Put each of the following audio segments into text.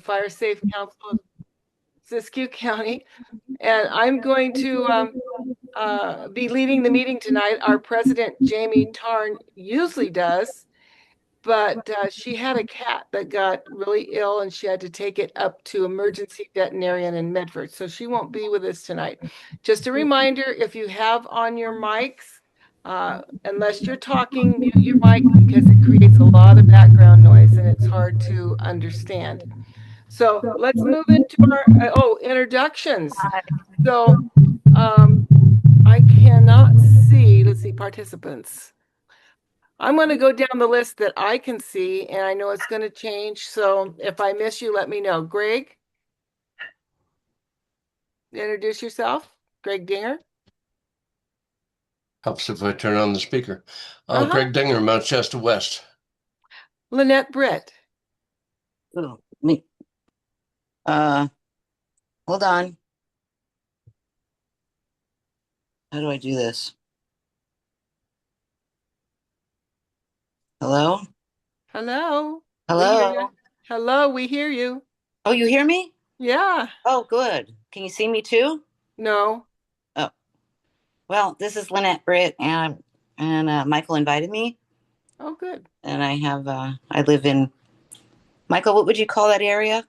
Fire Safe Council of Siskiyou County, and I'm going to be leading the meeting tonight. Our president, Jamie Tarn, usually does, but she had a cat that got really ill and she had to take it up to emergency veterinarian in Medford, so she won't be with us tonight. Just a reminder, if you have on your mics, unless you're talking, mute your mic because it creates a lot of background noise and it's hard to understand. So let's move into our introductions. So um, I cannot see, let's see, participants. I'm going to go down the list that I can see, and I know it's going to change. So if I miss you, let me know. Greg, introduce yourself. Greg Dinger. Helps if I turn on the speaker. Uh-huh. Greg Dinger, Mount Shasta West. Lynette Britt. Oh, me. Uh, Hold on. How do I do this? Hello? Hello. We hear you. Hello? Hello, we hear you. Oh, you hear me? Yeah. Oh, good. Can you see me too? No. Oh, well, this is Lynette Britt, and Michael invited me, Oh, good. and I live in Michael. What would you call that area?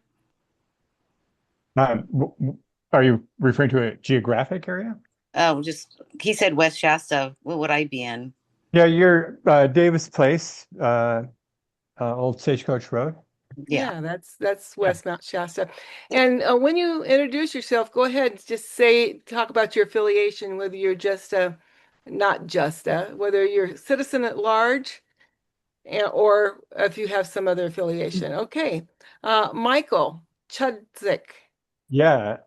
Are you referring to a geographic area? Oh, just he said West Shasta. What would I be in? Yeah, you're Davis Place, Old Stagecoach Road. Yeah. Yeah, that's Yeah. West Mount Shasta. And when you introduce yourself, go ahead and just talk about your affiliation, whether you're just not just whether you're a citizen at large or if you have some other affiliation. Okay. Michael Chudzik. Yeah,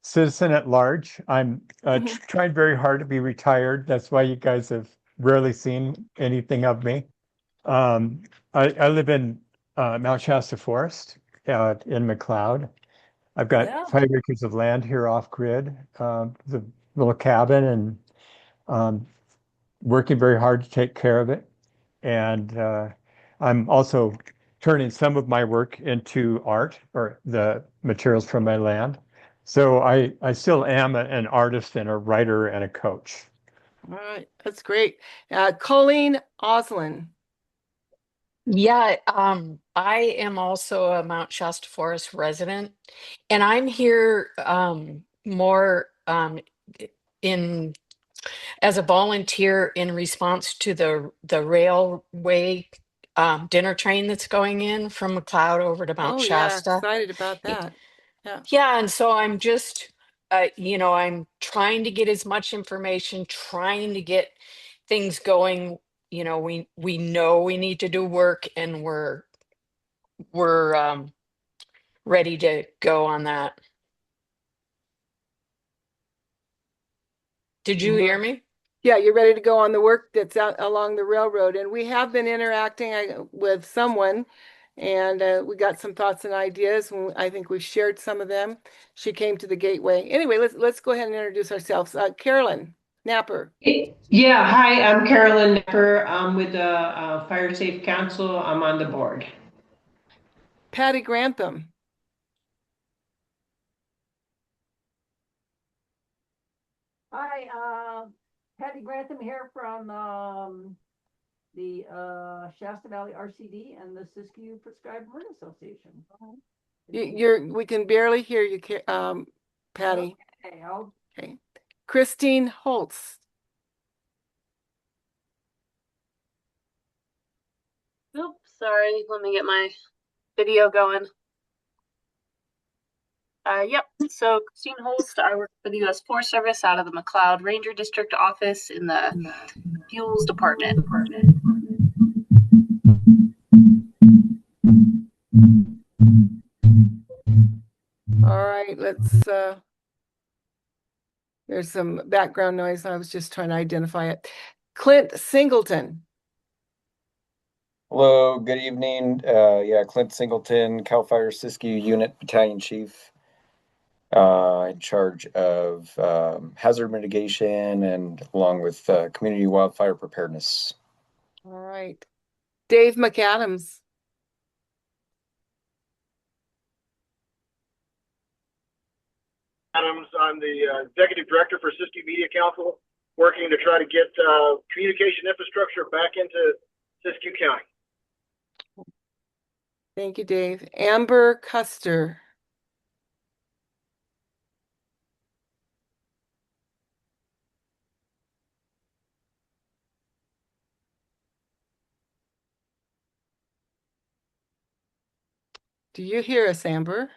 citizen at large. I'm Mhm. trying very hard to be retired. That's why you guys have rarely seen anything of me. Um, I live in Mount Shasta Forest in McLeod. I've got Yeah. 5 acres of land here off grid, the little cabin, and um, working very hard to take care of it. And I'm also turning some of my work into art or the materials from my land. So I still am an artist and a writer and a coach. All right. That's great. Colleen Oslin. Yeah, I am also a Mount Shasta Forest resident, and I'm here more in as a volunteer in response to the railway dinner train that's going in from McLeod over to Mount Oh, yeah. Shasta. Excited about Y- that. Yeah. Yeah, and so I'm just I'm trying to get as much information, trying to get things going. We know we need to do work, and we're ready to go on that. Did you hear me? Yeah, you're ready to go on the work that's out along the railroad. And we have been interacting with someone, and we got some thoughts and ideas. And I think we shared some of them. She came to the gateway. Anyway, let's go ahead and introduce ourselves. Carolyn Napper. Yeah, hi, I'm Carolyn Nepper. I'm with the Fire Safe Council. I'm on the board. Patty Grantham. Hi, Patty Grantham here from the Shasta Valley RCD and the Siskiyou Prescribed Burn Association. We can barely hear you, Patty. Okay, Okay. Christine Holtz. Oops, sorry. Let me get my video going. Yep. So Christine Holst, I work for the U.S. Forest Service out of the McLeod Ranger District office in the Fuels Department. All right, there's some background noise. I was just trying to identify it. Clint Singleton. Hello, good evening. Yeah, Clint Singleton, CAL FIRE Siskiyou Unit Battalion Chief, in charge of hazard mitigation and along with community wildfire preparedness. All right. Dave McAdams. Adams. I'm the executive director for Siskiyou Media Council, working to try to get communication infrastructure back into Siskiyou County. Thank you, Dave. Amber Custer. Do you hear us, Amber?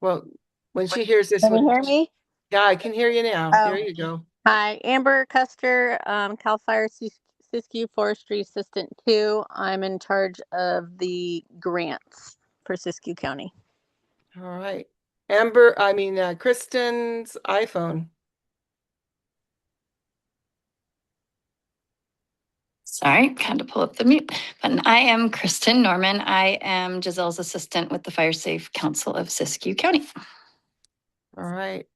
Well, when she hears this Can you one, hear me? yeah, I can hear you now. There Oh, you go. hi, Amber Custer, Cal Fire Siskiyou Forestry Assistant 2. I'm in charge of the grants for Siskiyou County. All right. Amber, Kristen's iPhone. Sorry, had to pull up the mute button. I am Kristen Norman. I am Giselle's assistant with the Fire Safe Council of Siskiyou County. All right.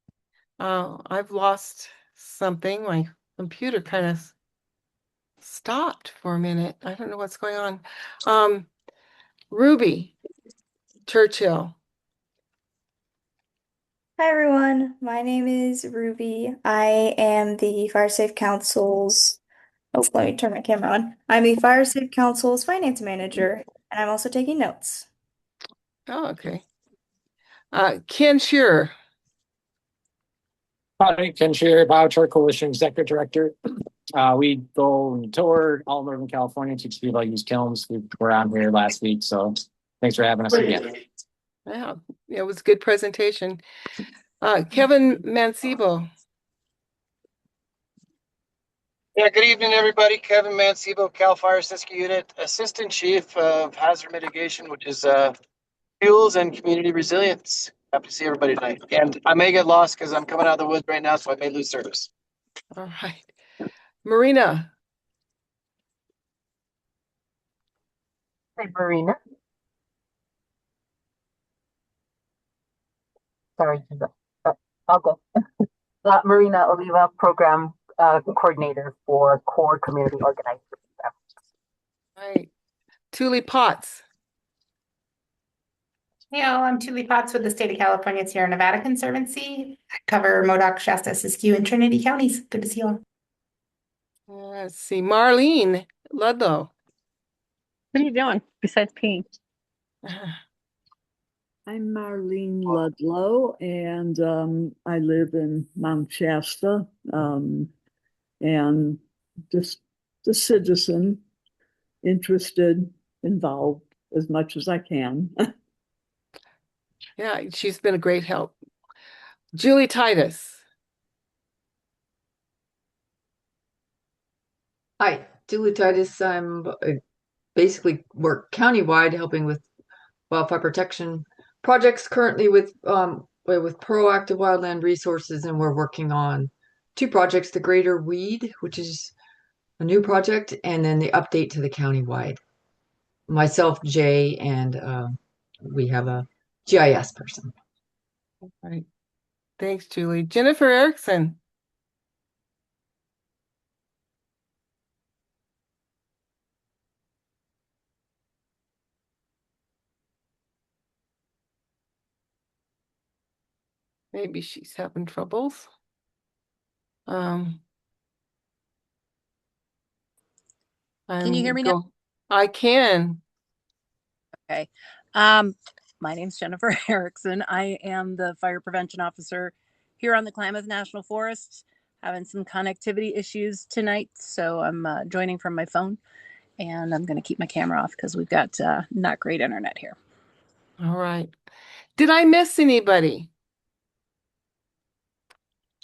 I've lost something. My computer kind of stopped for a minute. I don't know what's going on. Ruby Churchill. Hi everyone, my name is Ruby. I am the Fire Safe Council's, oh, let me turn my camera on. I'm the Fire Safe Council's finance manager, and I'm also taking notes. Oh, okay. Ken Shearer. Hi, Ken Shearer, Biochar Coalition Executive Director. We go and tour all of Northern California, teach people how to use kilns. We were on here last week, so thanks for having us again. Yeah, it was a good presentation. Kevin Mancebo. Yeah, good evening, everybody. Kevin Mancebo, Cal Fire Siskiyou Unit, Assistant Chief of Hazard Mitigation, which is fuels and community resilience. Happy to see everybody tonight. And I may get lost because I'm coming out of the woods right now, so I may lose service. All right. Marina. Hi, Marina. Sorry, I'll go. Marina Oliva, Program Coordinator for Core Community Organizers. Right. Tuli Potts. Hey all, I'm Tuli Potts with the State of California Sierra Nevada Conservancy. I cover Modoc, Shasta, Siskiyou, and Trinity counties. Good to see you all. Let's see. Marlene Ludlow. What are you doing besides peeing? I'm Marlene Ludlow, and I live in Mount Shasta, and just a citizen, interested, involved as much as I can. Yeah, she's been a great help. Julie Titus. Hi, Julie Titus. I'm basically work countywide helping with wildfire protection projects currently with proactive wildland resources, and we're working on two projects, the Greater Weed, which is a new project, and then the update to the countywide. Myself, Jay, and we have a GIS person. All right. Thanks, Julie. Jennifer Erickson. Maybe she's having troubles. Can you hear me now? I can. Okay. My name's Jennifer Erickson. I am the fire prevention officer here on the Klamath National Forest. Having some connectivity issues tonight, so I'm joining from my phone, and I'm going to keep my camera off because we've got not great internet here. All right. Did I miss anybody?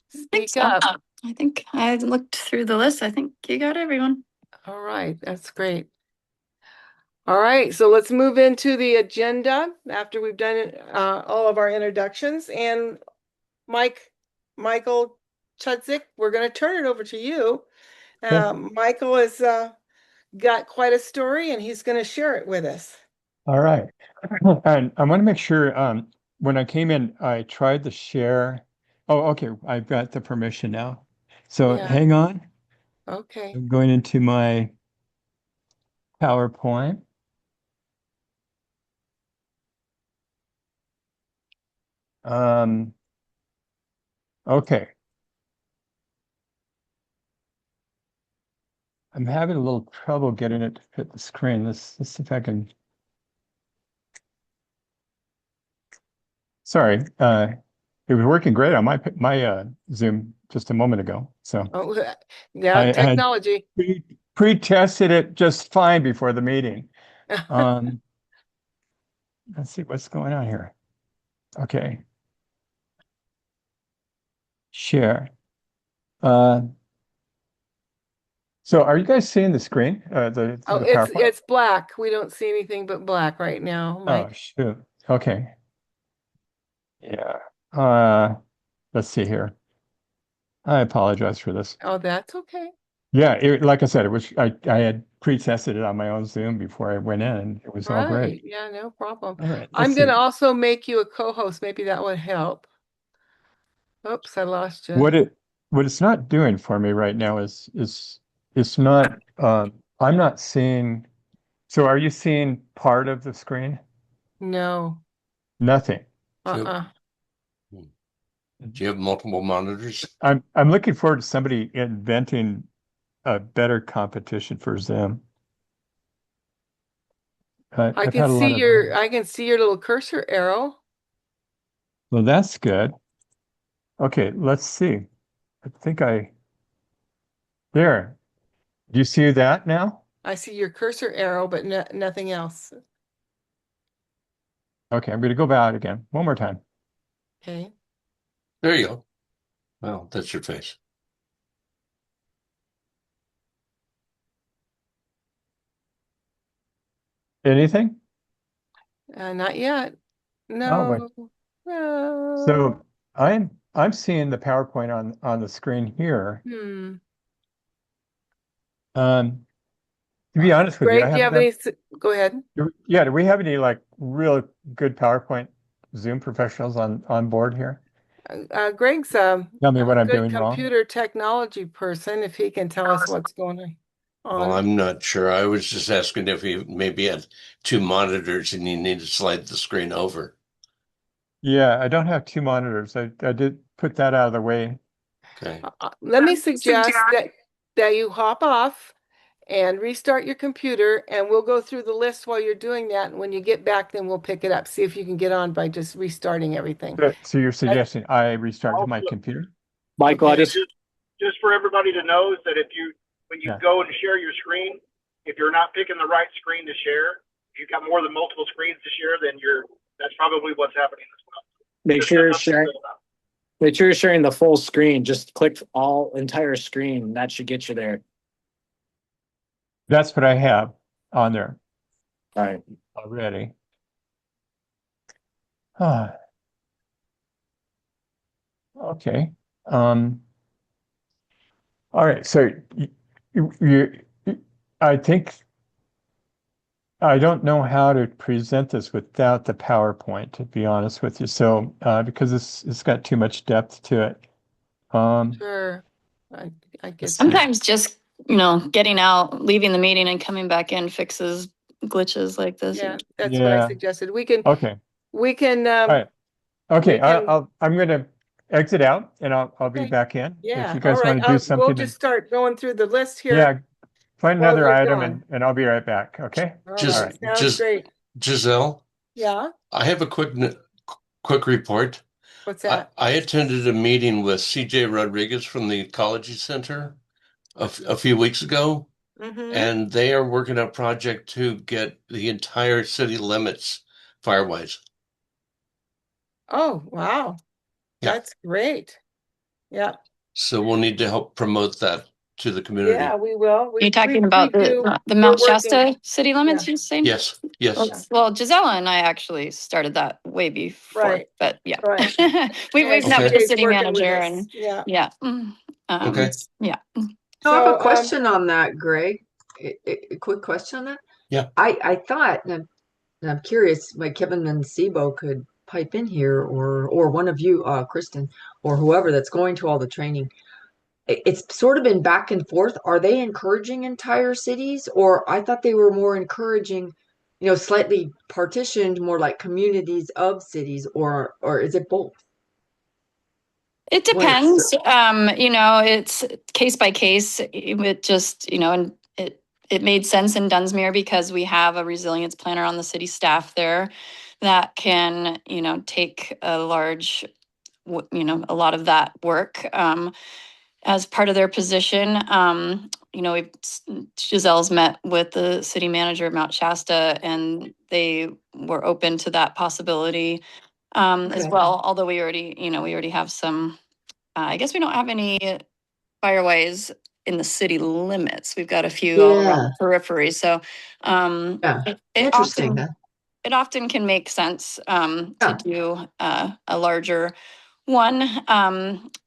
Speak up. I think I looked through the list. I think you got everyone. All right, that's great. All right, so let's move into the agenda after we've done all of our introductions. And Michael Chudzik, we're going to turn it over to you. Michael has got quite a story, and he's going to share it with us. All right. And I want to make sure when I came in, I tried to share. Oh, okay. I've got the permission now. So Yeah. hang on. Okay. I'm going into my PowerPoint. Okay. I'm having a little trouble getting it to fit the screen. Let's see if I can. Sorry, it was working great on my Zoom just a moment ago. So Oh, yeah, I had technology. pre-tested it just fine before the meeting. Um, let's see what's going on here. Okay. Share. Uh, so are you guys seeing the screen? Oh, The PowerPoint? it's black. We don't see anything but black right now, Oh, Mike. shoot. Okay. Yeah. Uh, let's see here. I apologize for this. Oh, that's okay. Yeah, like I said, I had pre-tested it on my own Zoom before I went in, and it was all great. Right. Yeah, no problem. All right, let's I'm going see. to also make you a co-host. Maybe that would help. Oops, I lost you. What it's not doing for me right now is it's not I'm not seeing. So are you seeing part of the screen? No. Nothing. Uh-uh. Do you have multiple monitors? I'm looking forward to somebody inventing a better competition for Zoom. I've had a lot of. I can see your little cursor arrow. Well, that's good. Okay, let's see. I think there. Do you see that now? I see your cursor arrow, but nothing else. Okay, I'm going to go back again one more time. Okay. There you go. Well, that's your face. Anything? Not yet. Oh, wait. No. No. So I'm seeing the PowerPoint on the screen here. Hmm. To be honest with you, I Greg, do you haven't have any? done. Go ahead. Yeah, do we have any like real good PowerPoint Zoom professionals on board here? Greg's a Tell me what I'm good doing wrong. computer technology person, if he can tell us what's going Well, on. I'm not sure. I was just asking if you maybe had two monitors and you need to slide the screen over. Yeah, I don't have two monitors. I did put that out of the way. Okay. Let me suggest that you hop off and restart your computer, and we'll go through the list while you're doing that. And when you get back, then we'll pick it up. See if you can get on by just restarting everything. So you're suggesting I restart my computer? Michael, I Okay. Just for everybody to know is that when you Yeah. go and share your screen, if you're not picking the right screen to share, if you've got more than multiple screens to share, then that's probably what's happening as well. make sure you're sharing. Make sure you're sharing the full screen. Just click all entire screen. That should get you there. That's what I have on there All right. already. Ah, okay. All right. So I think I don't know how to present this without the PowerPoint, to be honest with you. So because it's got too much depth to it. Sure. I get that. Sometimes just, getting out, leaving the meeting and coming back in fixes glitches like this. Yeah, that's what I suggested. We can, Okay. we can, All right. Okay. we can- I'm going to exit out and I'll be Okay. back in. yeah, If you all guys right. want to do We'll something, just start going through the list here. yeah, find while another you're item gone. and I'll be right back. Okay. All Just- right, sounds great. Giselle, Yeah, I have a quick report. what's that? I attended a meeting with CJ Rodriguez from the Ecology Center a few weeks ago, Mm-hmm. and they are working on a project to get the entire city limits firewise. Oh, wow. Yeah. That's great. Yeah, So we'll need to help promote that to the community. yeah, we will. Are you talking about the Mount Shasta city limits, you're saying? Yes, yes. Well, Gisela and I actually started that way before, Right, but yeah. right. We've And met with the CJ's city working with manager us. and Yeah. yeah. Okay. Yeah. So I have So, a question on that, Greg. A quick question on that. Yeah. I thought, and I'm curious, like Kevin Mancebo could pipe in here, or one of you, Kristen, or whoever that's going to all the training. It's sort of been back and forth. Are they encouraging entire cities, or I thought they were more encouraging slightly partitioned, more like communities of cities, or is it both? It depends. It's case by case. It just, and it made sense in Dunsmuir because we have a resilience planner on the city staff there that can, take a large, a lot of that work as part of their position. Giselle's met with the city manager of Mount Shasta, and they were open to that possibility as well. Although we already have some. I guess we don't have any firewise in the city limits. We've got a few all around the periphery. So Interesting. It often can make sense to do a larger one.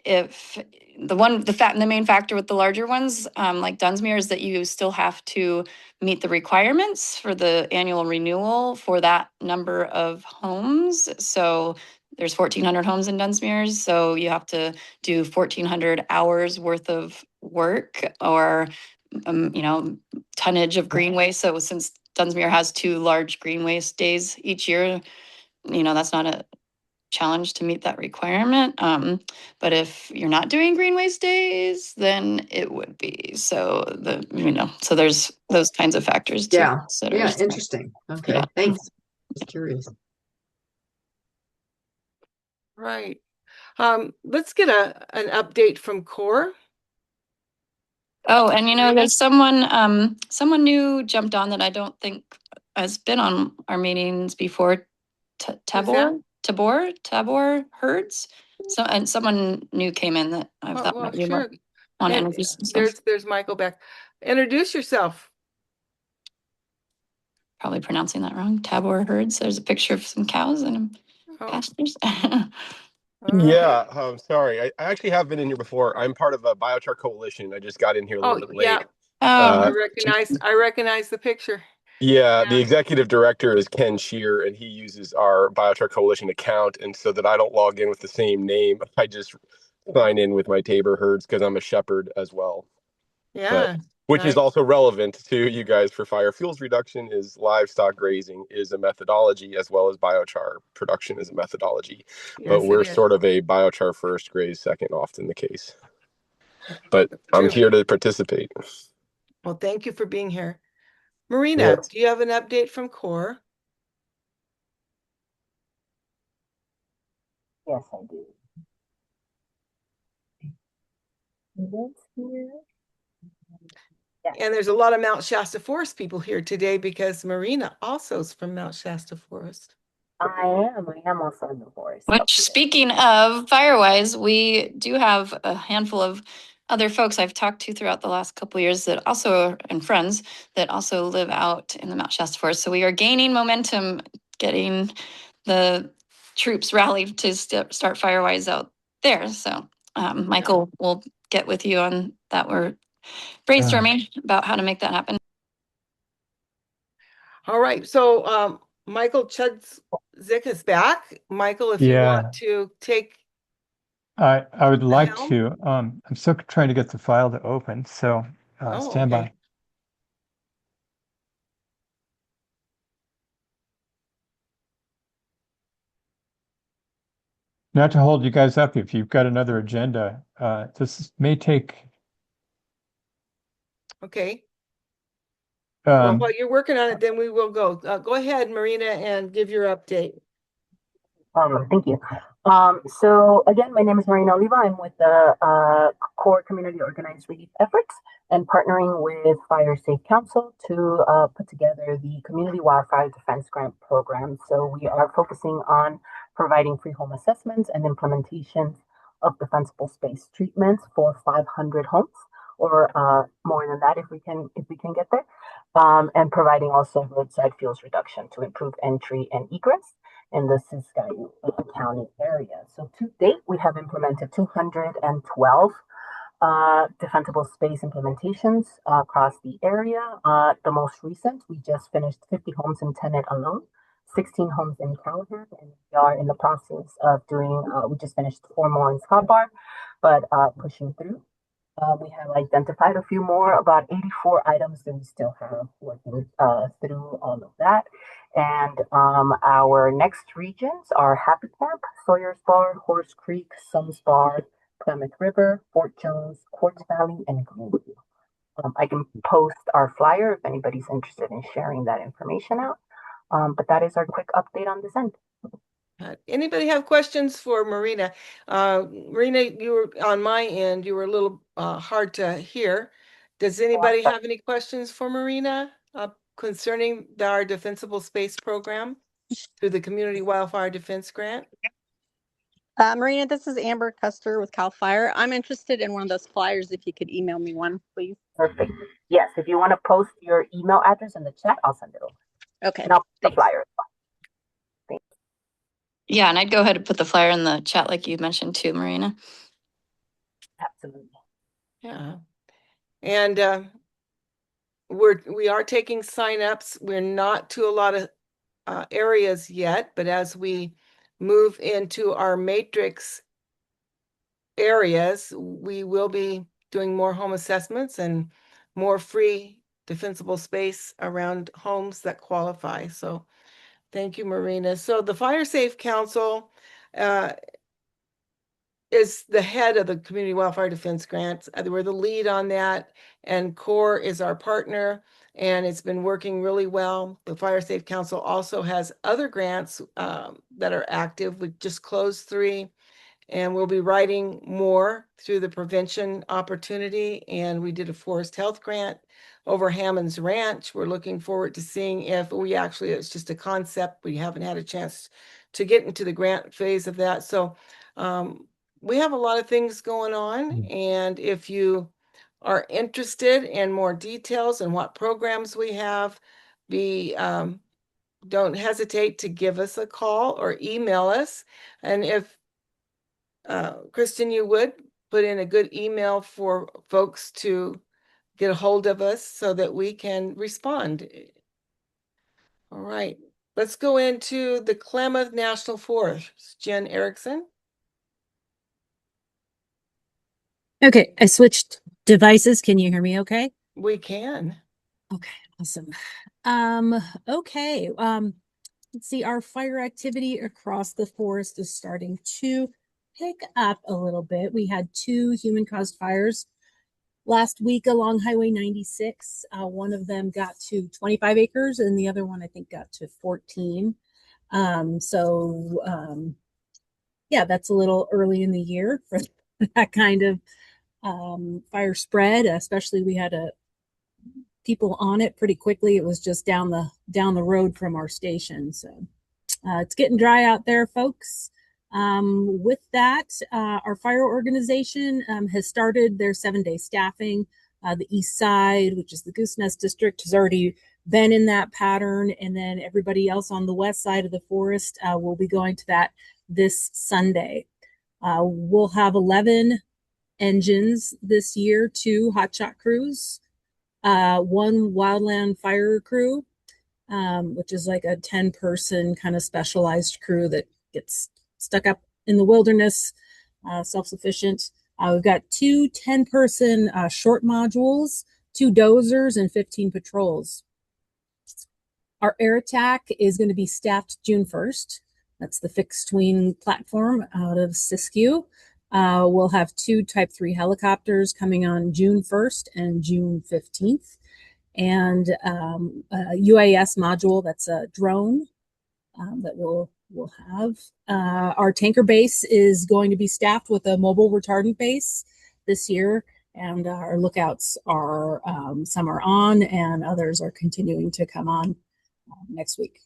If the main factor with the larger ones, like Dunsmuir, is that you still have to meet the requirements for the annual renewal for that number of homes. So there's 1,400 homes in Dunsmuir, so you have to do 1,400 hours worth of work or tonnage of green waste. So since Dunsmuir has 2 large green waste days each year, that's not a challenge to meet that requirement. But if you're not doing green waste days, then it would be. So so there's those kinds of factors to consider. Yeah, interesting. Okay, thanks. Just curious. Right. Let's get an update from CORE. Oh, and there's someone new jumped on that I don't think has been on our meetings before. Tabor Hertz. And someone new came in that I thought might be more on introduce themselves. There's Michael back. Introduce yourself. Probably pronouncing that wrong. Tabor Hertz. There's a picture of some cows and pastures. Yeah, sorry. I actually have been in here before. I'm part of a biochar coalition. I just got in here a little bit late. Yeah. I recognize the picture. Yeah, the executive director is Ken Shear, and he uses our biochar coalition account. And so that I don't log in with the same name, I just sign in with my Tabor herds because I'm a shepherd as well. Yeah. Which is also relevant to you guys for fire fuels reduction is livestock grazing is a methodology as well as biochar production is a methodology. But we're sort of a biochar first, graze second, often the case. But I'm here to participate. Well, thank you for being here. Marina, do you have an update from CORE? Yes, I do. And there's a lot of Mount Shasta Forest people here today because Marina also is from Mount Shasta Forest. I am also in the forest. Which, speaking of Firewise, we do have a handful of other folks I've talked to throughout the last couple of years that also, and friends that also live out in the Mount Shasta Forest. So we are gaining momentum, getting the troops rallied to start Firewise out there. So Michael will get with you on that. We're brainstorming about how to make that happen. All right. So Michael Chudzik is back. Michael, if you want to take. I would like to. I'm still trying to get the file to open, so stand by. Not to hold you guys up, if you've got another agenda, this may take. Okay. Well, while you're working on it, then we will go. Go ahead, Marina, and give your update. Thank you. So again, my name is Marina Oliva. I'm with the CORE Community Organized Relief Efforts and partnering with Fire Safe Council to put together the Community Wildfire Defense Grant Program. So we are focusing on providing free home assessments and implementations of defensible space treatments for 500 homes, or more than that if we can get there, and providing also roadside fuels reduction to improve entry and egress in the Siskiyou County area. So to date, we have implemented 212 defensible space implementations across the area. The most recent, we just finished 50 homes in Tenet alone, 16 homes in Callahan, and we are in the process of doing, we just finished 4 more in Scott Bar, but pushing through. We have identified a few more, about 84 items that we still have working through all of that. And our next regions are Happy Camp, Sawyer's Bar, Horse Creek, Sums Bar, Plymouth River, Fort Jones, Quartz Valley, and Greenview. I can post our flyer if anybody's interested in sharing that information out. But that is our quick update on this end. Anybody have questions for Marina? Marina, you were on my end, you were a little hard to hear. Does anybody have any questions for Marina concerning our Defensible Space Program through the Community Wildfire Defense Grant? Marina, this is Amber Custer with CAL FIRE. I'm interested in one of those flyers. If you could email me one, please. Perfect. Yes, if you want to post your email address in the chat, I'll send it over. Okay. And I'll put the flyer. Yeah, and I'd go ahead and put the flyer in the chat like you mentioned too, Marina. Absolutely. Yeah. And we are taking signups. We're not to a lot of areas yet, but as we move into our matrix areas, we will be doing more home assessments and more free defensible space around homes that qualify. So thank you, Marina. So the Fire Safe Council is the head of the Community Wildfire Defense Grants. We're the lead on that, and CORE is our partner, and it's been working really well. The Fire Safe Council also has other grants that are active. We just closed 3, and we'll be writing more through the prevention opportunity. And we did a forest health grant over Hammond's Ranch. We're looking forward to seeing if it's just a concept. We haven't had a chance to get into the grant phase of that. So we have a lot of things going on. And if you are interested in more details and what programs we have, don't hesitate to give us a call or email us. And if Kristen, you would put in a good email for folks to get a hold of us so that we can respond. All right, let's go into the Klamath National Forest. Jen Erickson. Okay, I switched devices. Can you hear me okay? We can. Okay, awesome. Okay. Let's see, our fire activity across the forest is starting to pick up a little bit. We had 2 human-caused fires last week along Highway 96. One of them got to 25 acres and the other one I think got to 14. Yeah, that's a little early in the year for that kind of fire spread, especially we had people on it pretty quickly. It was just down the road from our station. So it's getting dry out there, folks. With that, our fire organization has started their 7-day staffing. The east side, which is the Goose Nest District, has already been in that pattern. And then everybody else on the west side of the forest will be going to that this Sunday. We'll have 11 engines this year, 2 hotshot crews, 1 wildland fire crew, which is like a 10-person kind of specialized crew that gets stuck up in the wilderness, self-sufficient. We've got 2 10-person short modules, 2 dozers, and 15 patrols. Our air attack is going to be staffed June 1st. That's the fixed wing platform out of Siskiyou. We'll have 2 Type 3 helicopters coming on June 1st and June 15th. And a UAS module, that's a drone that we'll have. Our tanker base is going to be staffed with a mobile retardant base this year. And our lookouts are, some are on and others are continuing to come on next week.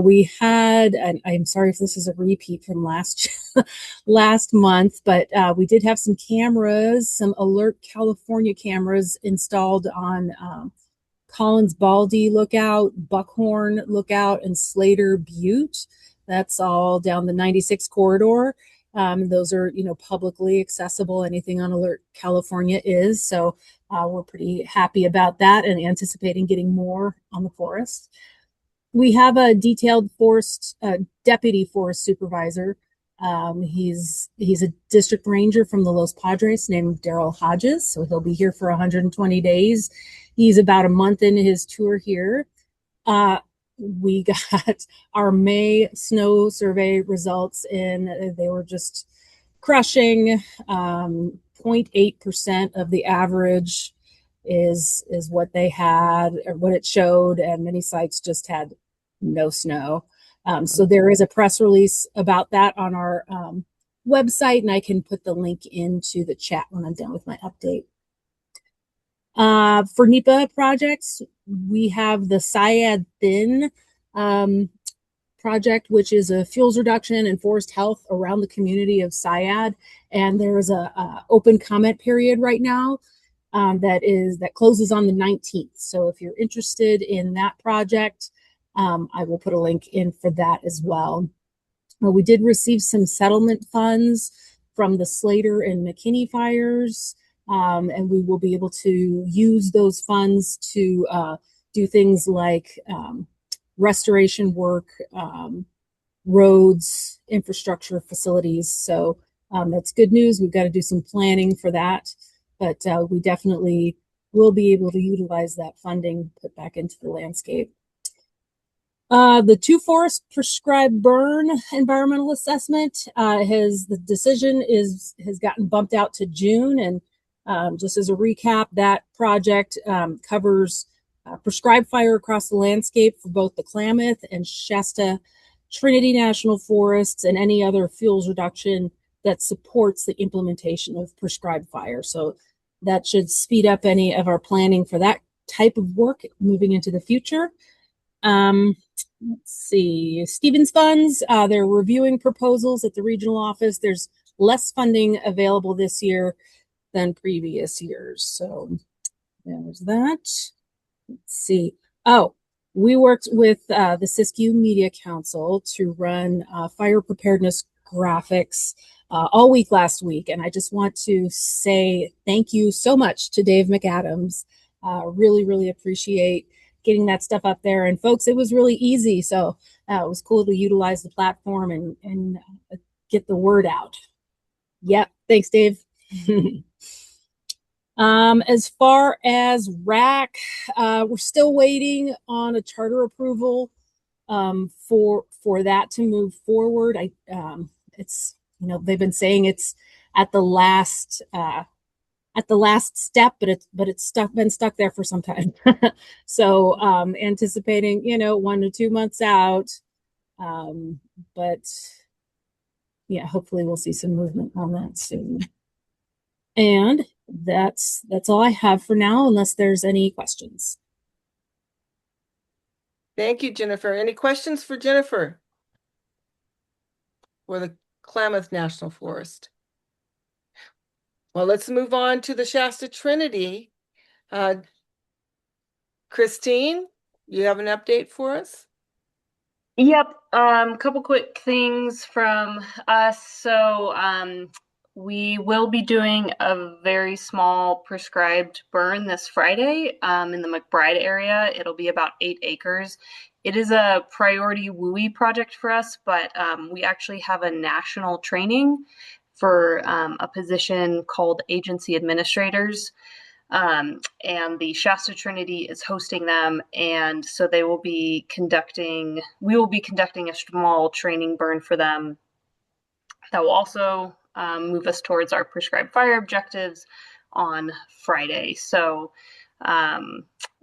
We had, and I'm sorry if this is a repeat from last month, but we did have some cameras, some Alert California cameras installed on Collins Baldy Lookout, Buckhorn Lookout, and Slater Butte. That's all down the 96 corridor. Those are, publicly accessible. Anything on Alert California is. So we're pretty happy about that and anticipating getting more on the forest. We have a detailed deputy forest supervisor He's a district ranger from the Los Padres named Daryl Hodges, so he'll be here for 120 days. He's about a month into his tour here. We got our May snow survey results in. They were just crushing. 0.8% of the average is what they had, or what it showed, and many sites just had no snow. So there is a press release about that on our website, and I can put the link into the chat when I'm done with my update. For NEPA projects, we have the Syad Thin project, which is a fuels reduction and forest health around the community of Syad. And there is a open comment period right now that closes on the 19th. So if you're interested in that project, I will put a link in for that as well. We did receive some settlement funds from the Slater and McKinney fires, and we will be able to use those funds to do things like restoration work, roads, infrastructure, facilities. So that's good news. We've got to do some planning for that, but we definitely will be able to utilize that funding put back into the landscape. The 2 forest prescribed burn environmental assessment the decision has gotten bumped out to June. And just as a recap, that project covers prescribed fire across the landscape for both the Klamath and Shasta Trinity National Forests and any other fuels reduction that supports the implementation of prescribed fire. So that should speed up any of our planning for that type of work moving into the future. Let's see, Stevens Funds, they're reviewing proposals at the regional office. There's less funding available this year than previous years. So there's that. Let's see. Oh, we worked with the Siskiyou Media Council to run fire preparedness graphics all week last week. And I just want to say thank you so much to Dave McAdams. Really, really appreciate getting that stuff up there. And folks, it was really easy. So it was cool to utilize the platform and get the word out. Yep. Thanks, Dave. As far as RAC, we're still waiting on a charter approval for that to move forward. It's, they've been saying it's at the last step, but it's been stuck there for some time. So anticipating 1 to 2 months out, but yeah, hopefully we'll see some movement on that soon. And that's all I have for now, unless there's any questions. Thank you, Jennifer. Any questions for Jennifer for the Klamath National Forest? Well, let's move on to the Shasta Trinity. Christine, you have an update for us? Yep. Couple quick things from us. So we will be doing a very small prescribed burn this Friday in the McBride area. It'll be about 8 acres. It is a priority WUI project for us, but we actually have a national training for a position called agency administrators. And the Shasta Trinity is hosting them, and so we will be conducting a small training burn for them that will also move us towards our prescribed fire objectives on Friday. So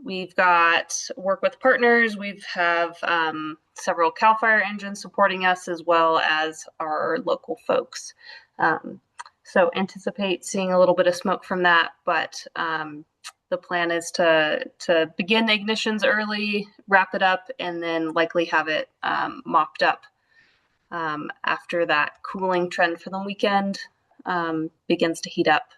we've got work with partners. We have several CAL FIRE engines supporting us, as well as our local folks. So anticipate seeing a little bit of smoke from that, but the plan is to begin the ignitions early, wrap it up, and then likely have it mopped up after that cooling trend for the weekend begins to heat up.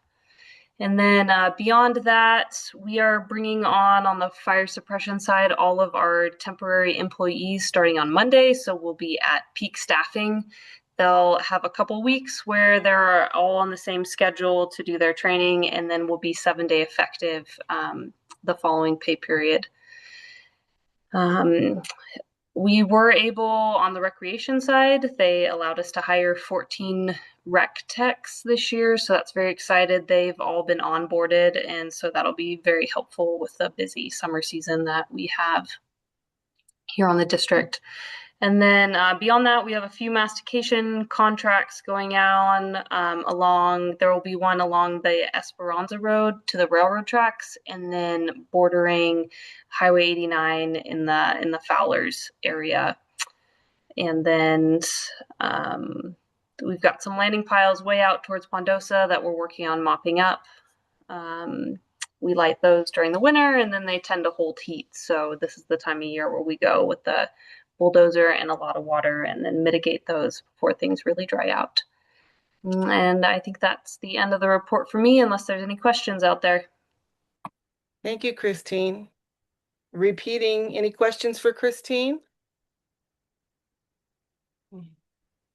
And then beyond that, we are bringing on the fire suppression side, all of our temporary employees starting on Monday. So we'll be at peak staffing. They'll have a couple weeks where they're all on the same schedule to do their training, and then we'll be 7-day effective the following pay period. We were able, on the recreation side, they allowed us to hire 14 rec techs this year, so that's very excited. They've all been onboarded, and so that'll be very helpful with the busy summer season that we have here on the district. And then beyond that, we have a few mastication contracts going on there will be one along the Esperanza Road to the railroad tracks, and then bordering Highway 89 in the Fowlers area. And then we've got some landing piles way out towards Pondosa that we're working on mopping up. We light those during the winter, and then they tend to hold heat. So this is the time of year where we go with the bulldozer and a lot of water and then mitigate those before things really dry out. And I think that's the end of the report for me, unless there's any questions out there. Thank you, Christine. Repeating, any questions for Christine? All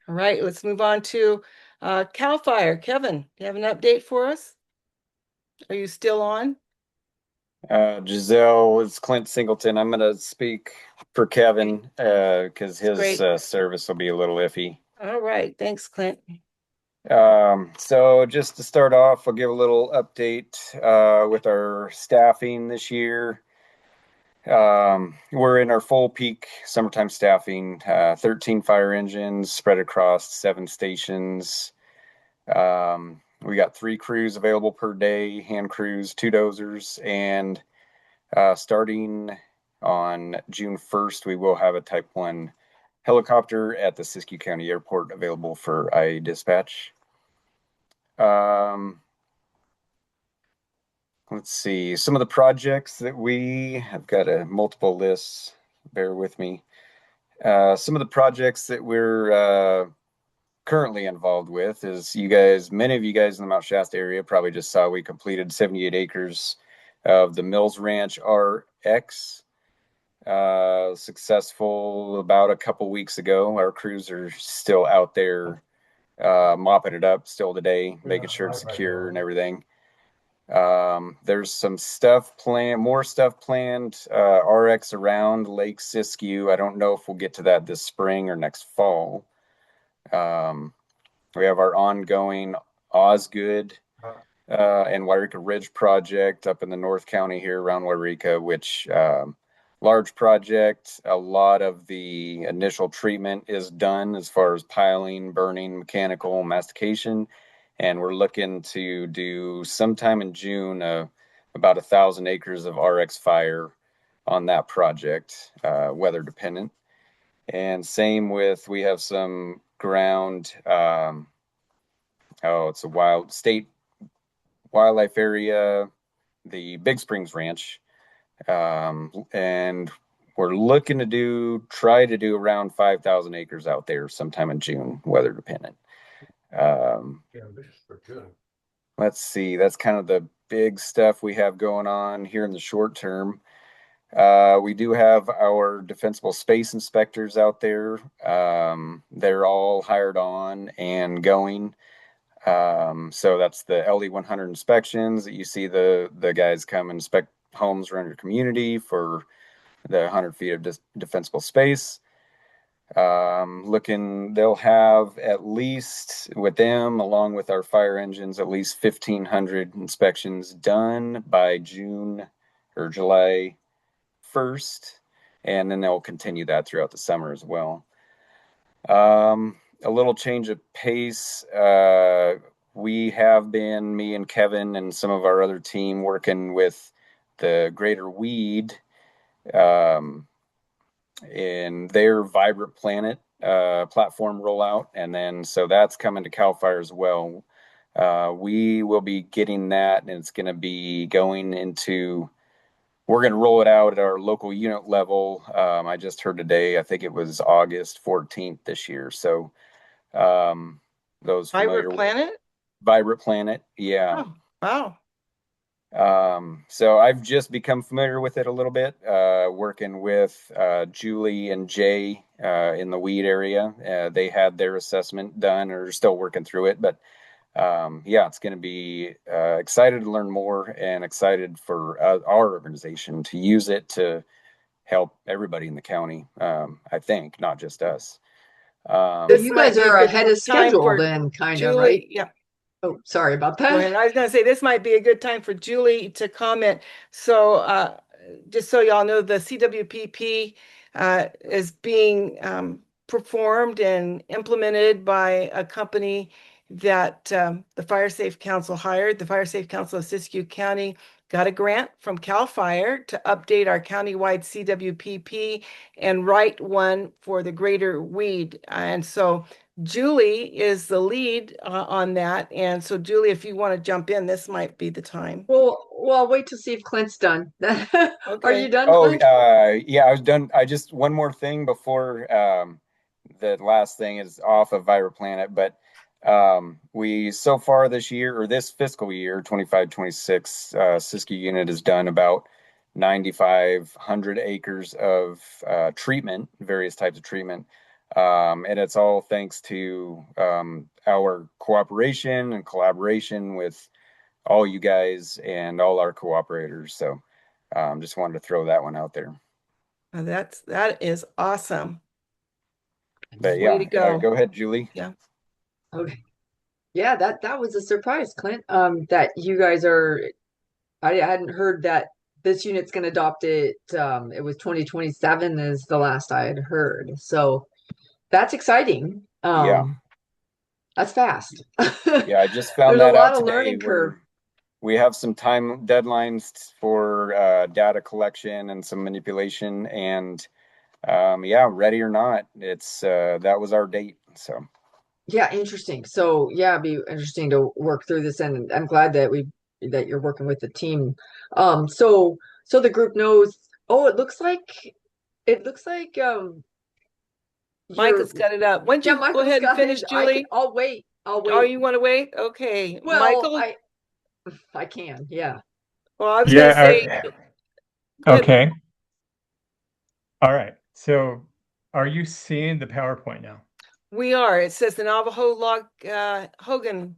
right, let's move on to CAL FIRE. Kevin, do you have an update for us? Are you still on? Giselle, it's Clint Singleton. I'm going to speak for Kevin because his service will be a little iffy. All right. Thanks, Clint. So just to start off, I'll give a little update with our staffing this year. We're in our full peak summertime staffing, 13 fire engines spread across 7 stations. We got 3 crews available per day, hand crews, 2 dozers, and starting on June 1st, we will have a Type 1 helicopter at the Siskiyou County Airport available for IA dispatch. Let's see, some of the projects that we have got multiple lists, bear with me. Some of the projects that we're currently involved with is many of you guys in the Mount Shasta area probably just saw we completed 78 acres of the Mills Ranch RX, successful about a couple weeks ago. Our crews are still out there mopping it up still today, making sure it's secure and everything. There's some stuff planned, more stuff planned, RX around Lake Siskiyou. I don't know if we'll get to that this spring or next fall. We have our ongoing Osgood and Wairika Ridge project up in the North County here around Wairika, which large project. A lot of the initial treatment is done as far as piling, burning, mechanical, mastication, and we're looking to do sometime in June about 1,000 acres of RX fire on that project, weather dependent. And same with, we have some ground, it's a state wildlife area, the Big Springs Ranch, and we're looking to try to do around 5,000 acres out there sometime in June, weather dependent. Let's see, that's kind of the big stuff we have going on here in the short term. We do have our defensible space inspectors out there. They're all hired on and going. So that's the LD 100 inspections that you see the guys come and inspect homes around your community for the 100 feet of defensible space. They'll have at least with them, along with our fire engines, at least 1,500 inspections done by June or July 1st, and then they'll continue that throughout the summer as well. A little change of pace. We have been, me and Kevin and some of our other team, working with the Greater Weed in their Vibrant Planet platform rollout, and then so that's coming to CAL FIRE as well. We will be getting that, and it's going to be going into, we're going to roll it out at our local unit level. I just heard today, I think it was August 14th this year. So those Vibrant Planet? Vibrant Planet, yeah. Oh, wow. So I've just become familiar with it a little bit, working with Julie and Jay in the weed area. They had their assessment done or are still working through it, but yeah, it's going to be excited to learn more and excited for our organization to use it to help everybody in the county. I think not just us. This You might guys be a are good ahead of time schedule for then, kind of, right? Julie. Yeah. Oh, sorry about Go that. ahead. I was going to say this might be a good time for Julie to comment. So, just so y'all know, the CWPP is being performed and implemented by a company that the Fire Safe Council hired. The Fire Safe Council of Siskiyou County got a grant from CAL FIRE to update our countywide CWPP and write one for the Greater Weed. And so Julie is the lead on that. And so, Julie, if you want to jump in, this might be the time. Well, I'll wait to see if Clint's done. Are you Okay. done, Oh, Clint? yeah, I was done. I just one more thing before the last thing is off of Virus Planet, but we so far this year or this fiscal year 25-26, Siskiyou unit has done about 9,500 acres of treatment, various types of treatment. And it's all thanks to our cooperation and collaboration with all you guys and all our cooperators. So just wanted to throw that one out there. That is awesome. But Way yeah, to go. go ahead, Julie. Yeah. Okay. Yeah, that was a surprise, Clint. That you guys are. I hadn't heard that this unit's going to adopt it. It was 2027 is the last I had heard. So that's exciting. Yeah. That's fast. Yeah, I just found There's a that out lot of today learning curve. where we have some time deadlines for data collection and some manipulation, and yeah, ready or not, it's that was our date. So Yeah, interesting. So yeah, it'd be interesting to work through this, and I'm glad that that you're working with the team. So the group knows. Oh, it looks like you're Michael's got it up. Why don't yeah, you go Michael's ahead and got finish, his. Julie? I'll wait. I'll Oh, wait. you want to wait? Okay. Well, Michael? I can. Yeah. Well, I was going to say, Yeah. go ahead. Okay. All right. So are you seeing the PowerPoint now? We are. It says the Navajo Log Hogan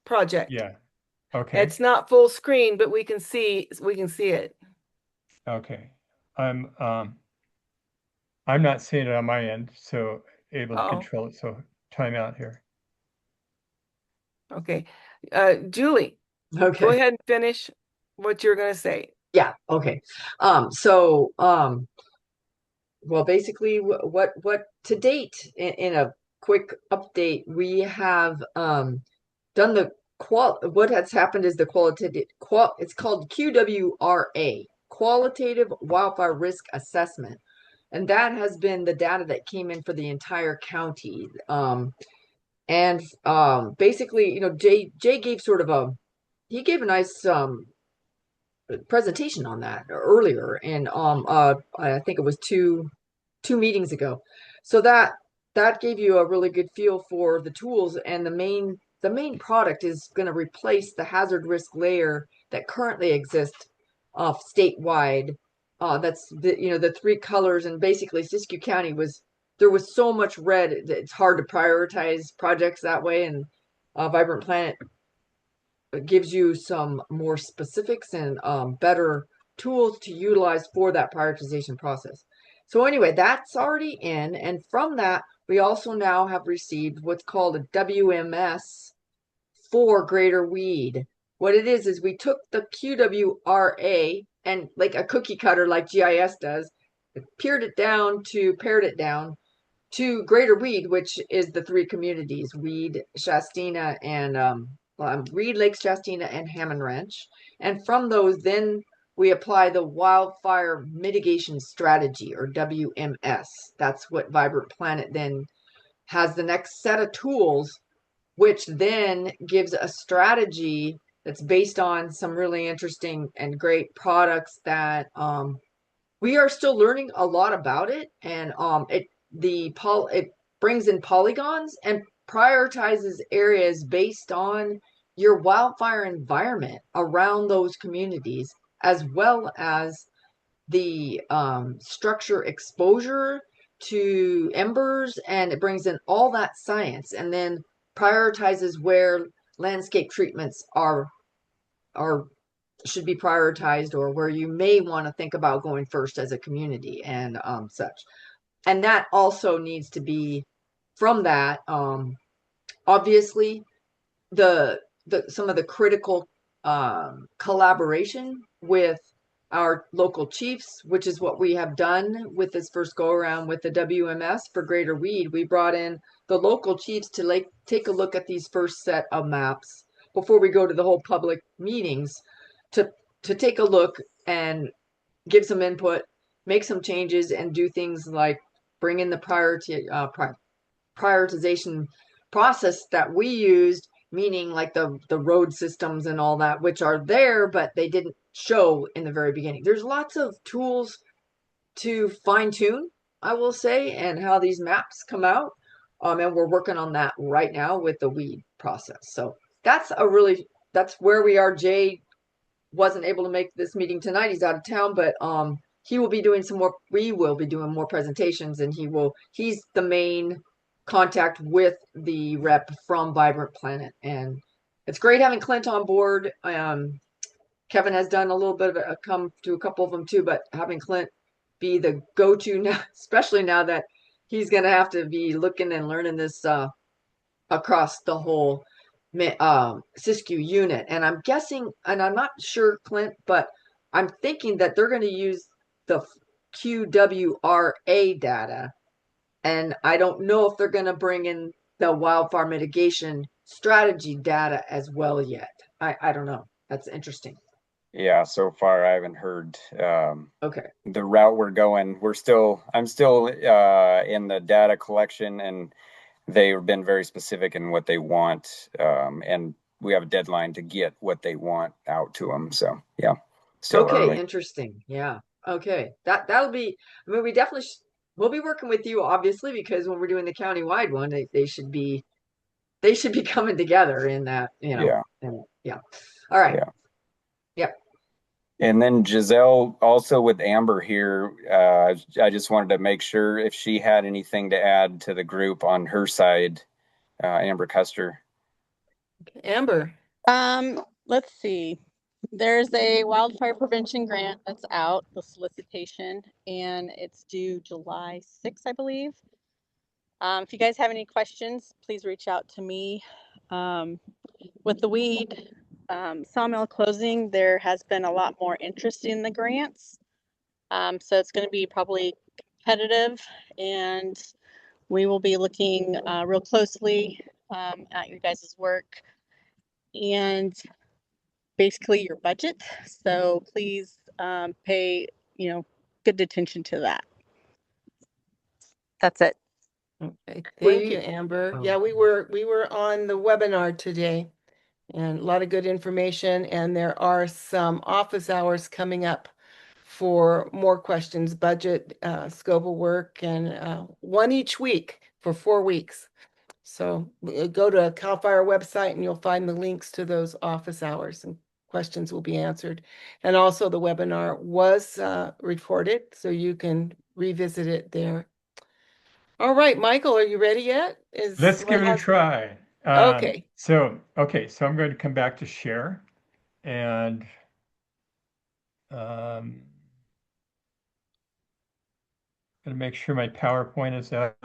project. Yeah. Okay. It's not full screen, but we can see it. Okay. I'm not seeing it on my end, so able to control it. So time out here. Okay. Julie, Okay. go ahead and finish what you're going to say. Yeah. Okay. Well, basically, what to date in a quick update, we have done the what has happened is the qualitative it's called QWRA, Qualitative Wildfire Risk Assessment. And that has been the data that came in for the entire county. And basically, Jay gave sort of he gave a nice presentation on that earlier, and I think it was two meetings ago. So that gave you a really good feel for the tools, and the main product is going to replace the hazard risk layer that currently exists statewide. That's the three colors, and basically Siskiyou County there was so much red that it's hard to prioritize projects that way, and Vibrant Planet gives you some more specifics and better tools to utilize for that prioritization process. So anyway, that's already in. And from that, we also now have received what's called a WMS for Greater Weed. What it is we took the QWRA and like a cookie cutter like GIS does, pared it down to Greater Weed, which is the three communities, Weed, Shastina, and Reed Lake, Shastina, and Hammond Ranch. And from those, then we apply the Wildfire Mitigation Strategy, or WMS. That's what Vibrant Planet then has the next set of tools, which then gives a strategy that's based on some really interesting and great products that we are still learning a lot about it, and it brings in polygons and prioritizes areas based on your wildfire environment around those communities, as well as the structure exposure to embers, and it brings in all that science, and then prioritizes where landscape treatments are should be prioritized or where you may want to think about going first as a community and such. And that also needs to be from that. Obviously, the some of the critical collaboration with our local chiefs, which is what we have done with this first go around with the WMS for Greater Weed. We brought in the local chiefs to like take a look at these first set of maps before we go to the whole public meetings to take a look and give some input, make some changes, and do things like bring in the prioritization process that we used, meaning like the road systems and all that, which are there, but they didn't show in the very beginning. There's lots of tools to fine tune, I will say, and how these maps come out. And we're working on that right now with the weed process. So that's where we are. Jay wasn't able to make this meeting tonight. He's out of town, but he will be doing we will be doing more presentations, and he's the main contact with the rep from Vibrant Planet. And it's great having Clint on board. Kevin has done a little bit of come to a couple of them too, but having Clint be the go-to now, especially now that he's going to have to be looking and learning this across the whole Siskiyou unit. And I'm guessing, and I'm not sure, Clint, but I'm thinking that they're going to use the QWRA data. And I don't know if they're going to bring in the wildfire mitigation strategy data as well yet. I don't know. That's interesting. Yeah, so far I haven't heard okay. The route we're going. I'm still in the data collection, and they've been very specific in what they want, and we have a deadline to get what they want out to them. So yeah, still okay, early. Interesting. Yeah. Okay, that'll be. I mean, we definitely we'll be working with you, obviously, because when we're doing the county-wide one, they should be coming together in that. Yeah. And yeah. All right. Yeah. Yep. And then Giselle, also with Amber here, I just wanted to make sure if she had anything to add to the group on her side, Amber Custer. Amber. Let's see. There's a wildfire prevention grant that's out, the solicitation, and it's due July 6th, I believe. If you guys have any questions, please reach out to me. With the weed sawmill closing, there has been a lot more interest in the grants. So it's going to be probably competitive, and we will be looking real closely at your guys' work and basically your budget. So please pay, good attention to that. That's it. Okay, thank you, Amber. Yeah, we were on the webinar today, and a lot of good information, and there are some office hours coming up for more questions, budget, scope of work, and one each week for 4 weeks. So go to CAL FIRE website and you'll find the links to those office hours, and questions will be answered. And also the webinar was recorded, so you can revisit it there. All right, Michael, are you ready yet? Let's give it a try. Okay. So I'm going to come back to share, and going to make sure my PowerPoint is up.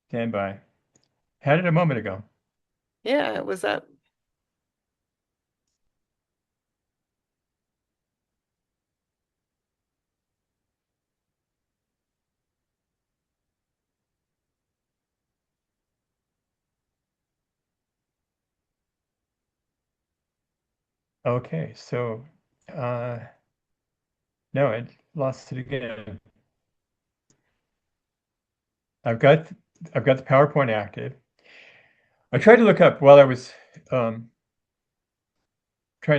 Stand by. Had it a moment ago. Yeah, it was up. Okay, so no, I lost it again. I've got the PowerPoint active. I tried to look up while I was trying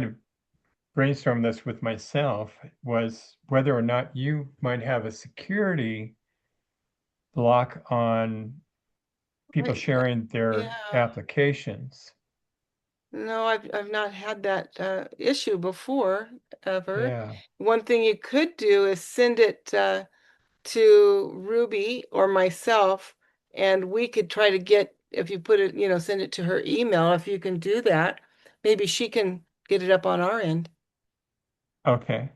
to brainstorm this with myself, was whether or not you might have a security block on people sharing their applications. No, I've not had that issue before, ever. Yeah. One thing you could do is send it to Ruby or myself, and we could try to get, if you put it, send it to her email, if you can do that, maybe she can get it up on our end. Okay.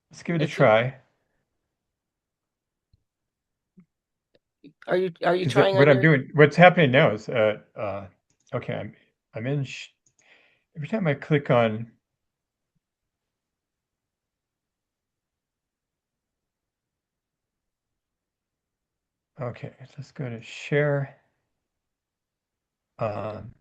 Let's give it a If you, try. are you Because trying what on I'm your, doing, what's happening now is, okay, I'm in. Every time I click on, okay, let's go to share. Um,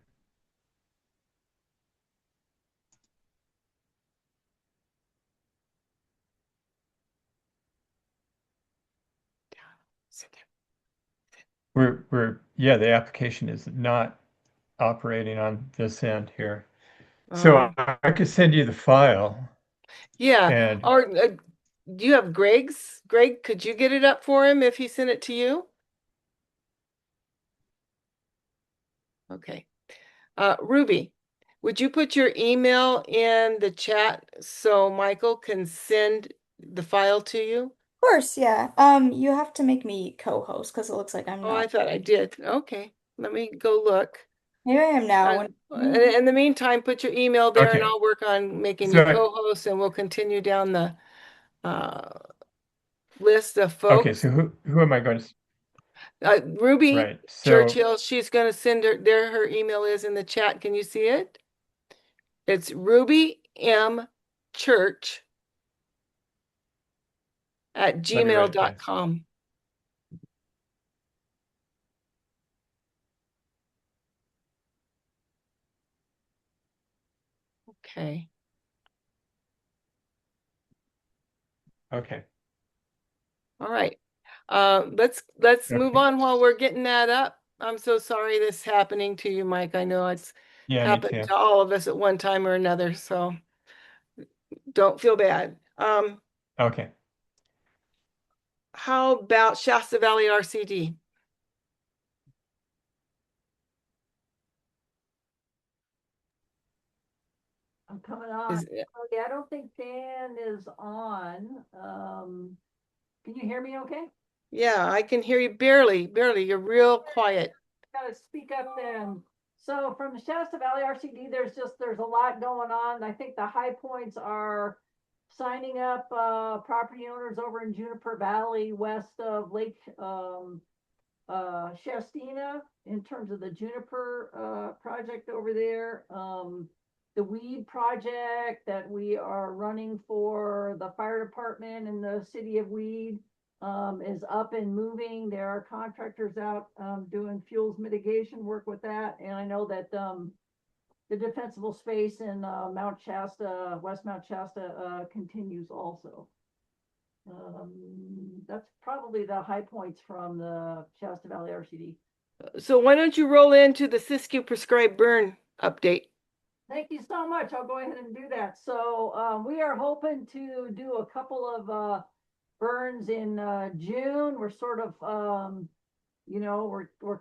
yeah, the application is not operating on this end here. So I could send you the file yeah, and or do you have Greg's? Greg, could you get it up for him if he sent it to you? Okay. Ruby, would you put your email in the chat so Michael can send the file to you? Of course, yeah. You have to make me co-host because it looks like I'm Oh, I not. thought I did. Okay, let me go look. Maybe I am now. In the meantime, put your email there and okay. I'll work on making you So co-host, and we'll continue down the list of okay, folks. so who am I going to? Ruby Right. So Churchill, she's going to send her email is in the chat. Can you see it? It's Ruby M Church at let me write it down. gmail.com. Okay. Okay. All right. Let's move Okay. on while we're getting that up. I'm so sorry this is happening to you, Mike. I know it's Yeah, me happened too. to all of us at one time or another, so don't feel bad. Okay. How about Shasta Valley RCD? I'm coming on. Okay, I don't think Dan is on. Can you hear me okay? Yeah, I can hear you barely. You're real quiet. Gotta speak up then. So from the Shasta Valley RCD, there's a lot going on. I think the high points are signing up property owners over in Juniper Valley west of Lake Shastina in terms of the Juniper project over there. The weed project that we are running for the fire department in the city of Weed is up and moving. There are contractors out doing fuels mitigation work with that. And I know that the defensible space in Mount Shasta, West Mount Shasta continues also. That's probably the high points from the Shasta Valley RCD. So why don't you roll into the Siskiyou prescribed burn update? Thank you so much. I'll go ahead and do that. So we are hoping to do a couple of burns in June. We're sort of we're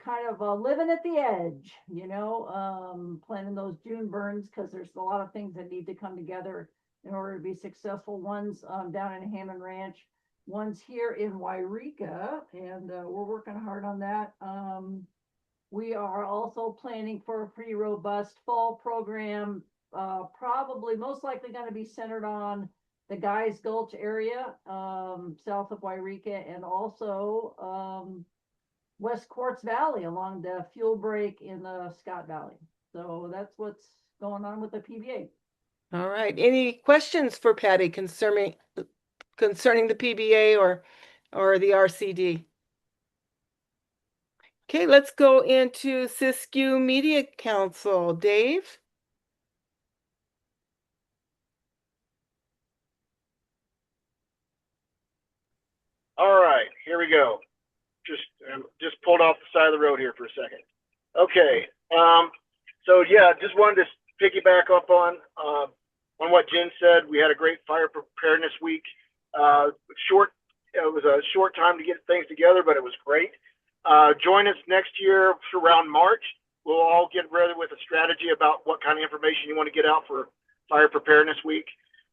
kind of living at the edge, planning those June burns because there's a lot of things that need to come together in order to be successful. One's down in Hammond Ranch, one's here in Wairika, and we're working hard on that. We are also planning for a pretty robust fall program, probably most likely going to be centered on the Guys Gulch area, south of Wairika, and also West Quartz Valley along the fuel break in the Scott Valley. So that's what's going on with the PBA. All right. Any questions for Patty concerning the PBA or the RCD? Okay, let's go into Siskiyou Media Council. Dave? All right, here we go. Just pulled off the side of the road here for a second. Okay. So yeah, just wanted to piggyback up on what Jen said. We had a great fire preparedness week. It was a short time to get things together, but it was great. Join us next year around March. we'll all get ready with a strategy about what kind of information you want to get out for Fire Preparedness Week.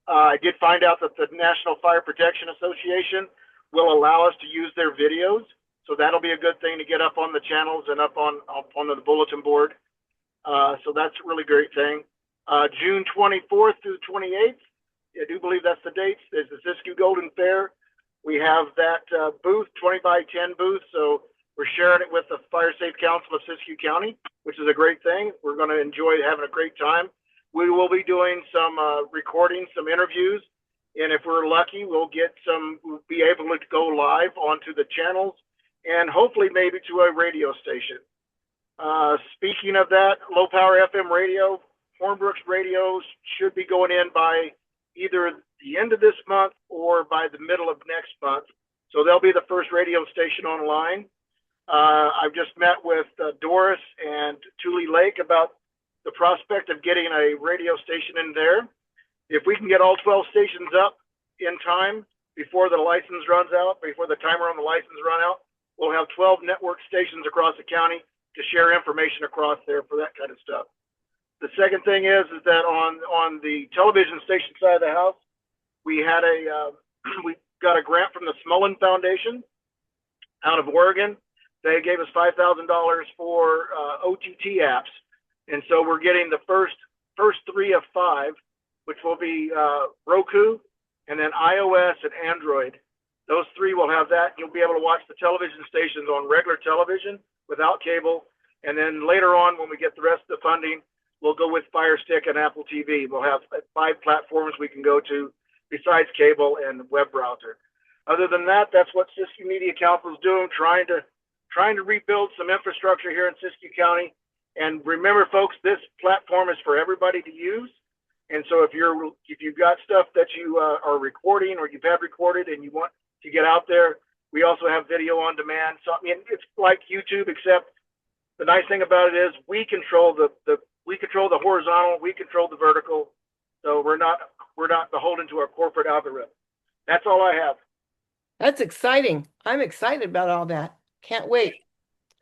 I did find out that the National Fire Protection Association will allow us to use their videos. So that'll be a good thing to get up on the channels and up on the bulletin board. So that's a really great thing. June 24th through 28th, I do believe that's the dates. There's the Siskiyou Golden Fair. We have that booth, 20 by 10 booth. So we're sharing it with the Fire Safe Council of Siskiyou County, which is a great thing. We're going to enjoy having a great time. We will be doing some recording, some interviews. And if we're lucky, we'll be able to go live onto the channels and hopefully maybe to a radio station. Speaking of that, low power FM radio, Hornbrook's radio should be going in by either the end of this month or by the middle of next month. So they'll be the first radio station online. I've just met with Doris and Tule Lake about the prospect of getting a radio station in there. If we can get all 12 stations up in time before the license runs out, before the timer on the license run out, we'll have 12 network stations across the county to share information across there for that kind of stuff. The second thing is that on the television station side of the house, we had we got a grant from the Smullen Foundation out of Oregon. They gave us $5,000 for OTT apps. And so we're getting the first 3 of 5, which will be Roku, and then iOS and Android. Those 3 will have that. You'll be able to watch the television stations on regular television without cable. And then later on, when we get the rest of the funding, we'll go with Fire Stick and Apple TV. We'll have 5 platforms we can go to besides cable and web browser. Other than that, that's what Siskiyou Media Council is doing, trying to rebuild some infrastructure here in Siskiyou County. And remember, folks, this platform is for everybody to use. And so if you've got stuff that you are recording or you've had recorded and you want to get out there, we also have video on demand. So I mean, it's like YouTube, except the nice thing about it is we control the horizontal, we control the vertical. So we're not beholden to our corporate algorithm. That's all I have. That's exciting. I'm excited about all that. Can't wait.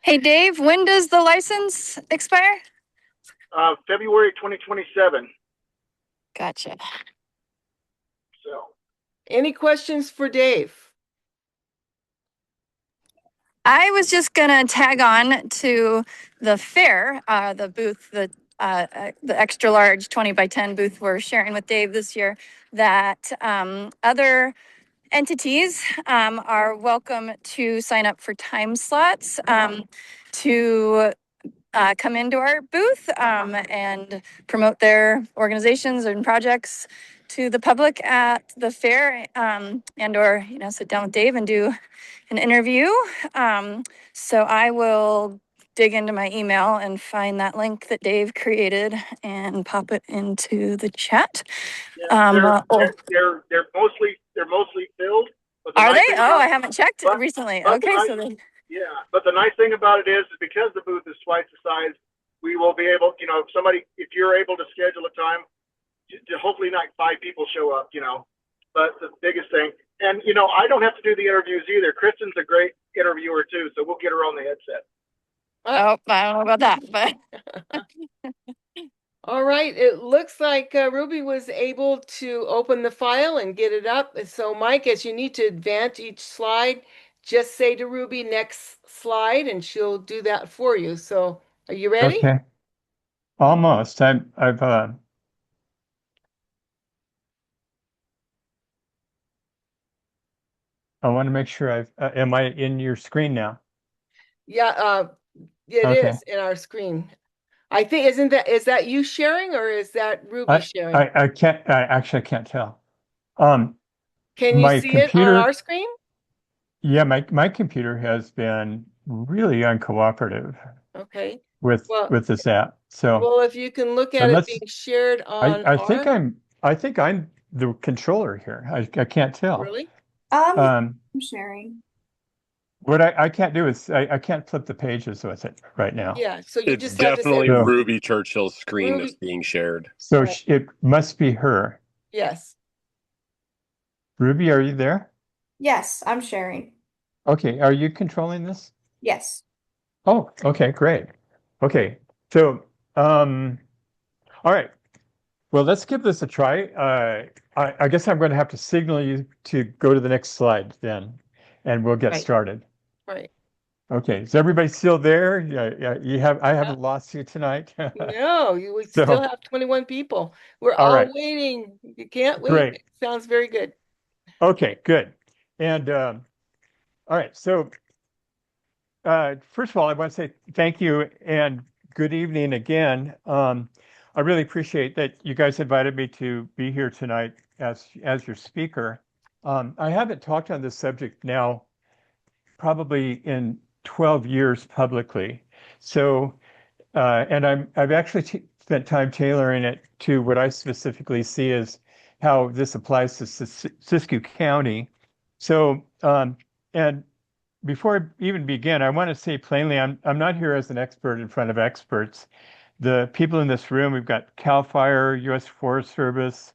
Hey, Dave, when does the license expire? February 2027. Gotcha. So, any questions for Dave? I was just gonna tag on to the fair, the booth, the extra large 20 by 10 booth we're sharing with Dave this year, that other entities are welcome to sign up for time slots to come into our booth and promote their organizations and projects to the public at the fair, and or sit down with Dave and do an interview. So I will dig into my email and find that link that Dave created and pop it into the chat. yeah, they're mostly filled. But Are they? Oh, I haven't checked recently. Okay, so they. Yeah, but the nice thing about it is because the booth is twice the size, we will be able, if you're able to schedule a time, to hopefully not 5 people show up, but the biggest thing. And, I don't have to do the interviews either. Kristen's a great interviewer too, so we'll get her on the headset. Oh, I don't know about that, but. All right, it looks like Ruby was able to open the file and get it up. So Mike, as you need to advance each slide, just say to Ruby next slide and she'll do that for you. So are you ready? Okay. Almost. I want to make sure am I in your screen now? Yeah, it is in our screen. I think, is that you sharing or is that Ruby sharing? I actually can't tell. Can you see it on our screen? Yeah, my computer has been really uncooperative. Okay. With this app. So well, if you can look at it being shared on I think I'm the controller here. I can't tell. Really? I'm sharing. What I can't do is I can't flip the pages with it right now. Yeah, so you it's just definitely have to say, Ruby Churchill's screen that's being shared. So it must be her. Yes. Ruby, are you there? Yes, I'm sharing. Okay, are you controlling this? Yes. Oh, okay, great. Okay, So, all right. Well, let's give this a try. I guess I'm going to have to signal you to go to the next slide then, and we'll get Right. started. Right. Okay. Is everybody still there? Yeah. I haven't lost you tonight. No, we So, still have 21 people. We're all all right. waiting. You can't wait. Great. Sounds very good. Okay, good. And all right. So, first of all, I want to say thank you and good evening again. I really appreciate that you guys invited me to be here tonight as your speaker. I haven't talked on this subject now probably in 12 years publicly. So, and I've actually spent time tailoring it to what I specifically see as how this applies to Siskiyou County. So, and before I even begin, I want to say plainly, I'm not here as an expert in front of experts. The people in this room, we've got CAL FIRE, U.S. Forest Service,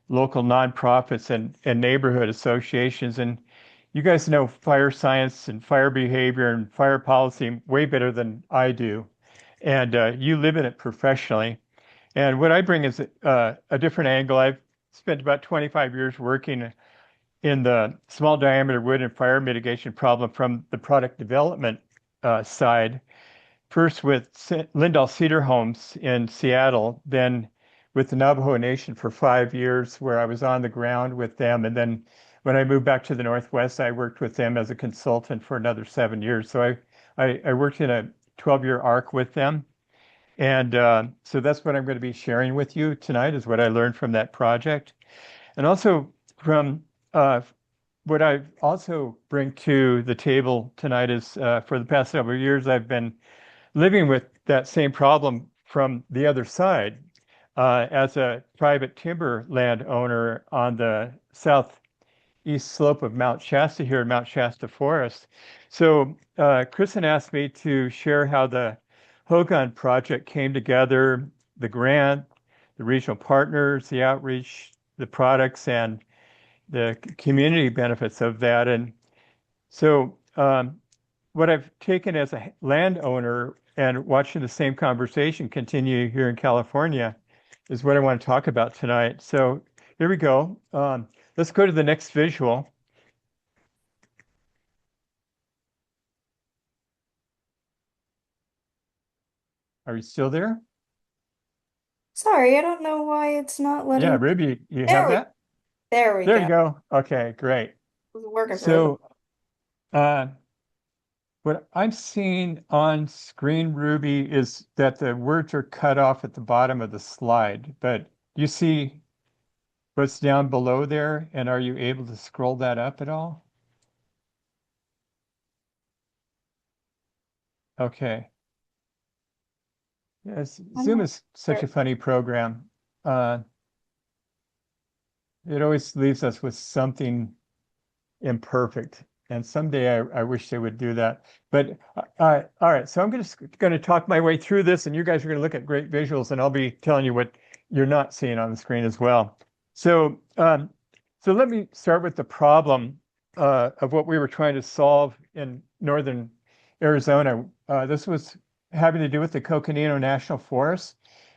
local nonprofits, and neighborhood associations. And you guys know fire science and fire behavior and fire policy way better than I do. And you live in it professionally. And what I bring is a different angle. I've spent about 25 years working in the small diameter wood and fire mitigation problem from the product development side, first with Lindahl Cedar Homes in Seattle, then with the Navajo Nation for 5 years, where I was on the ground with them. And then when I moved back to the Northwest, I worked with them as a consultant for another 7 years. So I worked in a 12-year arc with them. And so that's what I'm going to be sharing with you tonight is what I learned from that project. And also from what I also bring to the table tonight is for the past several years, I've been living with that same problem from the other side as a private timber landowner on the southeast slope of Mount Shasta here in Mount Shasta Forest. So Kristen asked me to share how the Hogan project came together, the grant, the regional partners, the outreach, the products, and the community benefits of that. And so what I've taken as a landowner and watching the same conversation continue here in California is what I want to talk about tonight. So here we go. Let's go to the next visual. Are you still there? Sorry, I don't know why it's not Yeah, letting. Ruby, you There have we, that? there we There go. you go. Okay, great. It was working for a So what I'm seeing on screen, Ruby, is that the words are cut off at the bottom of the slide, but you see what's down below there, and are you able to scroll that up at all? Okay. Yes, Zoom is such a funny program. It always leaves us with something imperfect. And someday I wish they would do that. But all right, so I'm just going to talk my way through this, and you guys are going to look at great visuals, and I'll be telling you what you're not seeing on the screen as well. So, so let me start with the problem of what we were trying to solve in northern Arizona. This was having to do with the Coconino National Forest,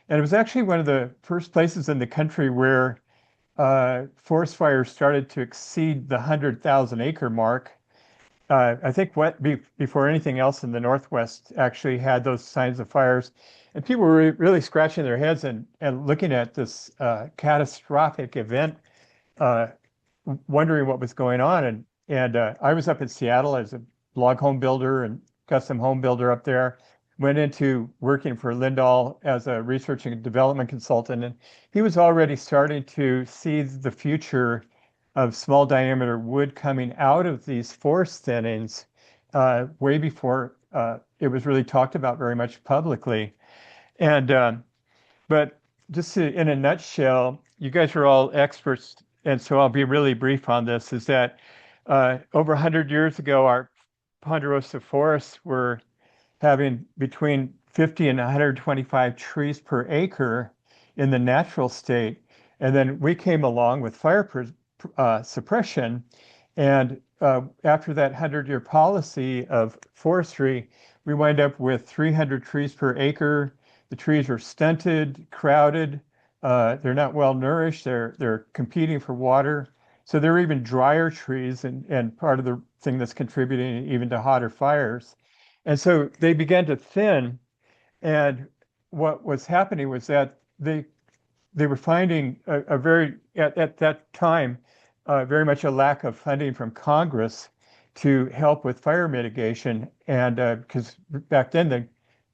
and it was actually one of the first places in the country where forest fires started to exceed the 100,000 acre mark. I think before anything else in the Northwest actually had those signs of fires. And people were really scratching their heads and looking at this catastrophic event, uh, wondering what was going on. And I was up in Seattle as a log home builder and custom home builder up there. Went into working for Lindahl as a research and development consultant, and he was already starting to see the future of small diameter wood coming out of these forest thinnings way before it was really talked about very much publicly. And but just in a nutshell, you guys are all experts, and so I'll be really brief on this, is that over 100 years ago, our ponderosa forests were having between 50 and 125 trees per acre in the natural state. And then we came along with fire suppression. And after that 100-year policy of forestry, we wind up with 300 trees per acre. the trees are stunted, crowded. They're not well nourished. They're competing for water. So they're even drier trees and part of the thing that's contributing even to hotter fires. And so they began to thin. And what was happening was that they were finding a very, at that time, very much a lack of funding from Congress to help with fire mitigation. And because back then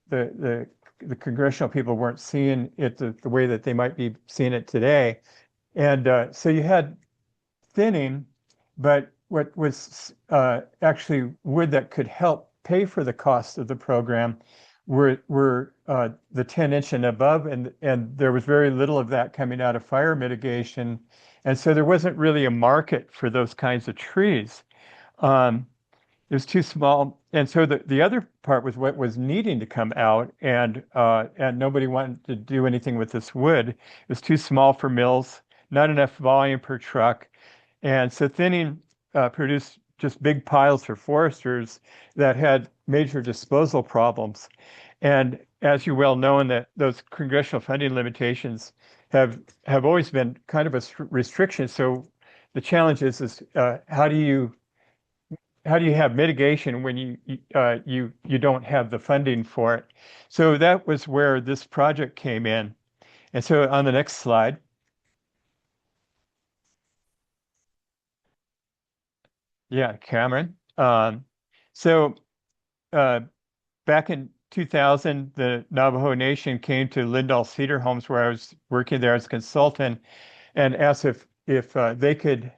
the congressional people weren't seeing it the way that they might be seeing it today. And so you had thinning, but what was actually wood that could help pay for the cost of the program were the 10-inch and above, and there was very little of that coming out of fire mitigation. And so there wasn't really a market for those kinds of trees. It was too small. And so the other part was what was needing to come out, and nobody wanted to do anything with this wood. It was too small for mills, not enough volume per truck. And so thinning produced just big piles for foresters that had major disposal problems. And as you well know, that those congressional funding limitations have always been kind of a restriction. So the challenge is how do you have mitigation when you don't have the funding for it? So that was where this project came in. And so on the next slide. Yeah, Cameron. So back in 2000, the Navajo Nation came to Lindall Cedar Homes, where I was working there as a consultant, and asked if they could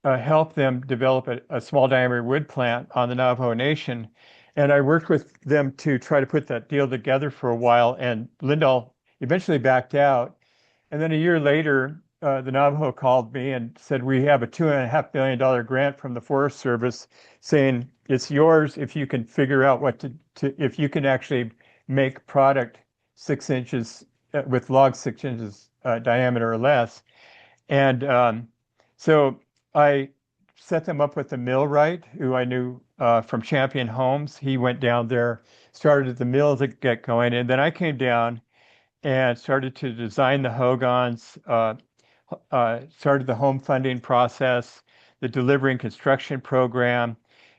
help them develop a small diameter wood plant on the Navajo Nation. And I worked with them to try to put that deal together for a while, and Lindall eventually backed out. And then a year later, the Navajo called me and said, we have a $2.5 billion grant from the Forest Service saying it's yours if you can figure out if you can actually make product 6 inches with logs 6 inches diameter or less. And so I set them up with a millwright who I knew from Champion Homes. He went down there, started the mill to get going, and then I came down and started to design the hogans, started the home funding process, the delivery and construction program,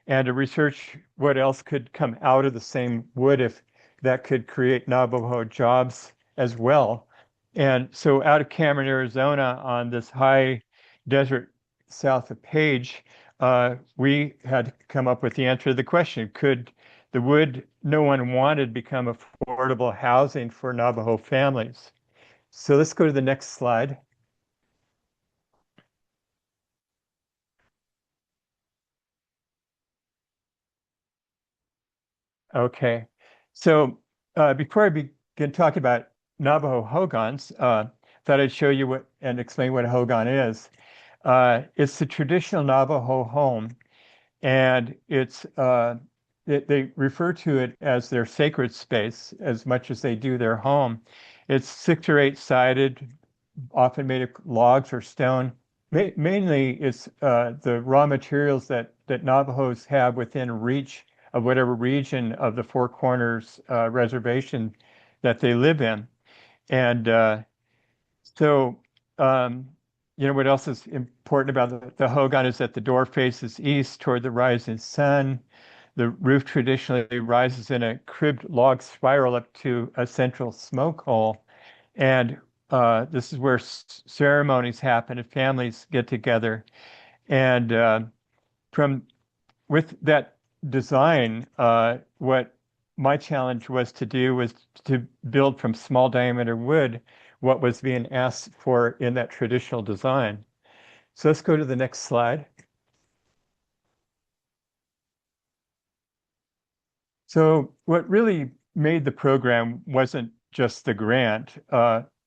and to research what else could come out of the same wood if that could create Navajo jobs as well. And so out of Cameron, Arizona, on this high desert south of Page, we had to come up with the answer to the question, could the wood no one wanted become affordable housing for Navajo families? So let's go to the next slide. Okay, so before I begin talking about Navajo hogans, thought I'd show you what and explain what a hogan is. It's the traditional Navajo home, and they refer to it as their sacred space as much as they do their home. It's 6 or 8 sided, often made of logs or stone. Mainly, it's the raw materials that Navajos have within reach of whatever region of the Four Corners reservation that they live in. And so, what else is important about the hogan is that the door faces east toward the rising sun. The roof traditionally rises in a cribbed log spiral up to a central smoke hole. And this is where ceremonies happen and families get together. And with that design, what my challenge was to do was to build from small diameter wood what was being asked for in that traditional design. So let's go to the next slide. So what really made the program wasn't just the grant.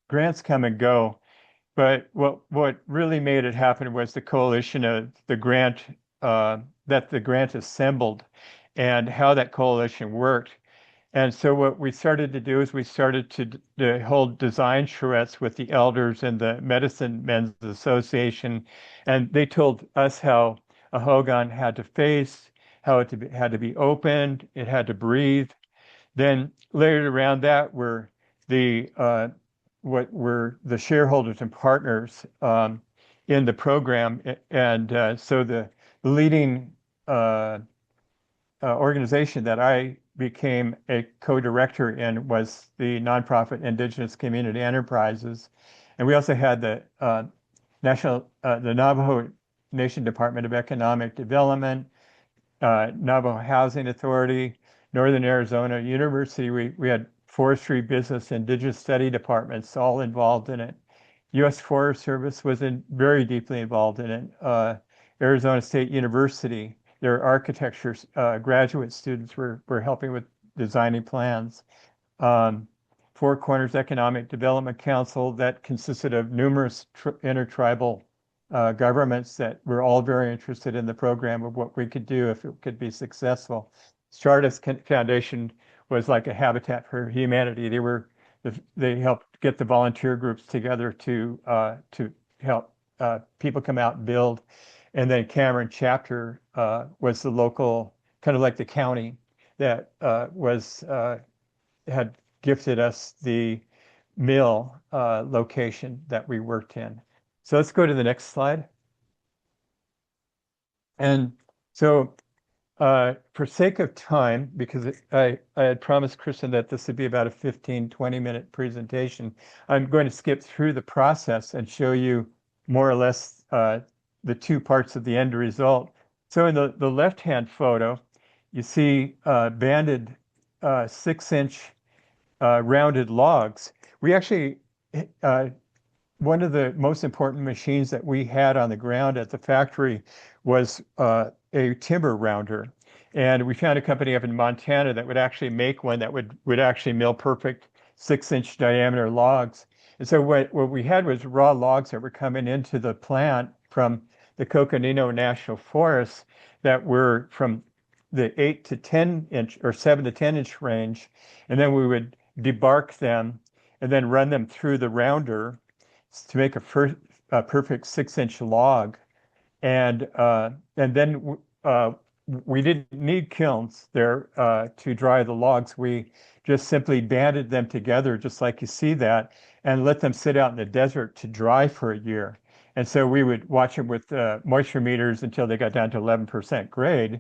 Grants come and go, but what really made it happen was the coalition of the grant that the grant assembled and how that coalition worked. And so what we started to do is we started to hold design charrettes with the elders and the Medicine Men's Association, and they told us how a hogan had to face, how had to be opened, it had to breathe. Then layered around that were what were the shareholders and partners in the program. And so the leading organization that I became a co-director in was the nonprofit Indigenous Community Enterprises. And we also had the the Navajo Nation Department of Economic Development, Navajo Housing Authority, Northern Arizona University. We had forestry, business, indigenous study departments all involved in it. U.S. Forest Service was very deeply involved in it. Arizona State University, their architecture graduate students were helping with designing plans. Four Corners Economic Development Council that consisted of numerous intertribal governments that were all very interested in the program of what we could do if it could be successful. Stardust Foundation was like a Habitat for Humanity. They helped get the volunteer groups together to help people come out and build. And then Cameron Chapter was the local, kind of like the county that had gifted us the mill location that we worked in. So let's go to the next slide. And so for sake of time, because I had promised Kristen that this would be about a 15-20 minute presentation, I'm going to skip through the process and show you more or less the two parts of the end result. So in the left-hand photo, you see banded 6-inch rounded logs. We actually, one of the most important machines that we had on the ground at the factory was a timber rounder. And we found a company up in Montana that would actually make one that would actually mill perfect 6-inch diameter logs. And so what we had was raw logs that were coming into the plant from the Coconino National Forest that were from the 8 to 10 inch or 7 to 10 inch range. And then we would debark them and then run them through the rounder to make a perfect 6-inch log. And then we didn't need kilns there to dry the logs. We just simply banded them together, just like you see that, and let them sit out in the desert to dry for a year. And so we would watch them with moisture meters until they got down to 11% grade.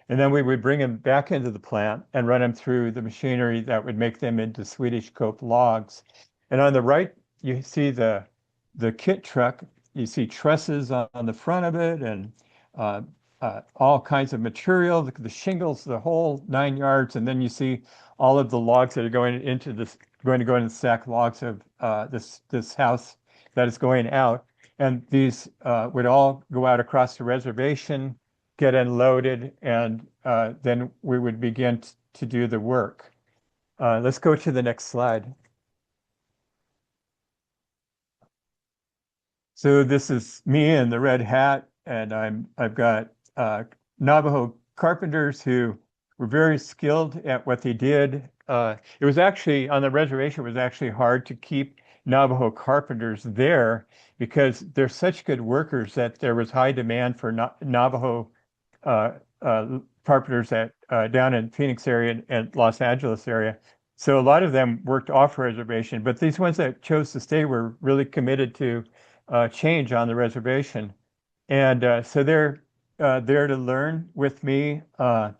And then we would bring them back into the plant and run them through the machinery that would make them into Swedish cope logs. And on the right, you see the kit truck. You see trusses on the front of it and all kinds of material, the shingles, the whole 9 yards. And then you see all of the logs that are going to go into the stack logs of this house that is going out. And these would all go out across the reservation, get unloaded, and then we would begin to do the work. Let's go to the next slide. So this is me in the red hat, and I've got Navajo carpenters who were very skilled at what they did. It was actually on the reservation, it was actually hard to keep Navajo carpenters there because they're such good workers that there was high demand for Navajo carpenters down in Phoenix area and Los Angeles area. So a lot of them worked off reservation, but these ones that chose to stay were really committed to change on the reservation. And so they're there to learn with me the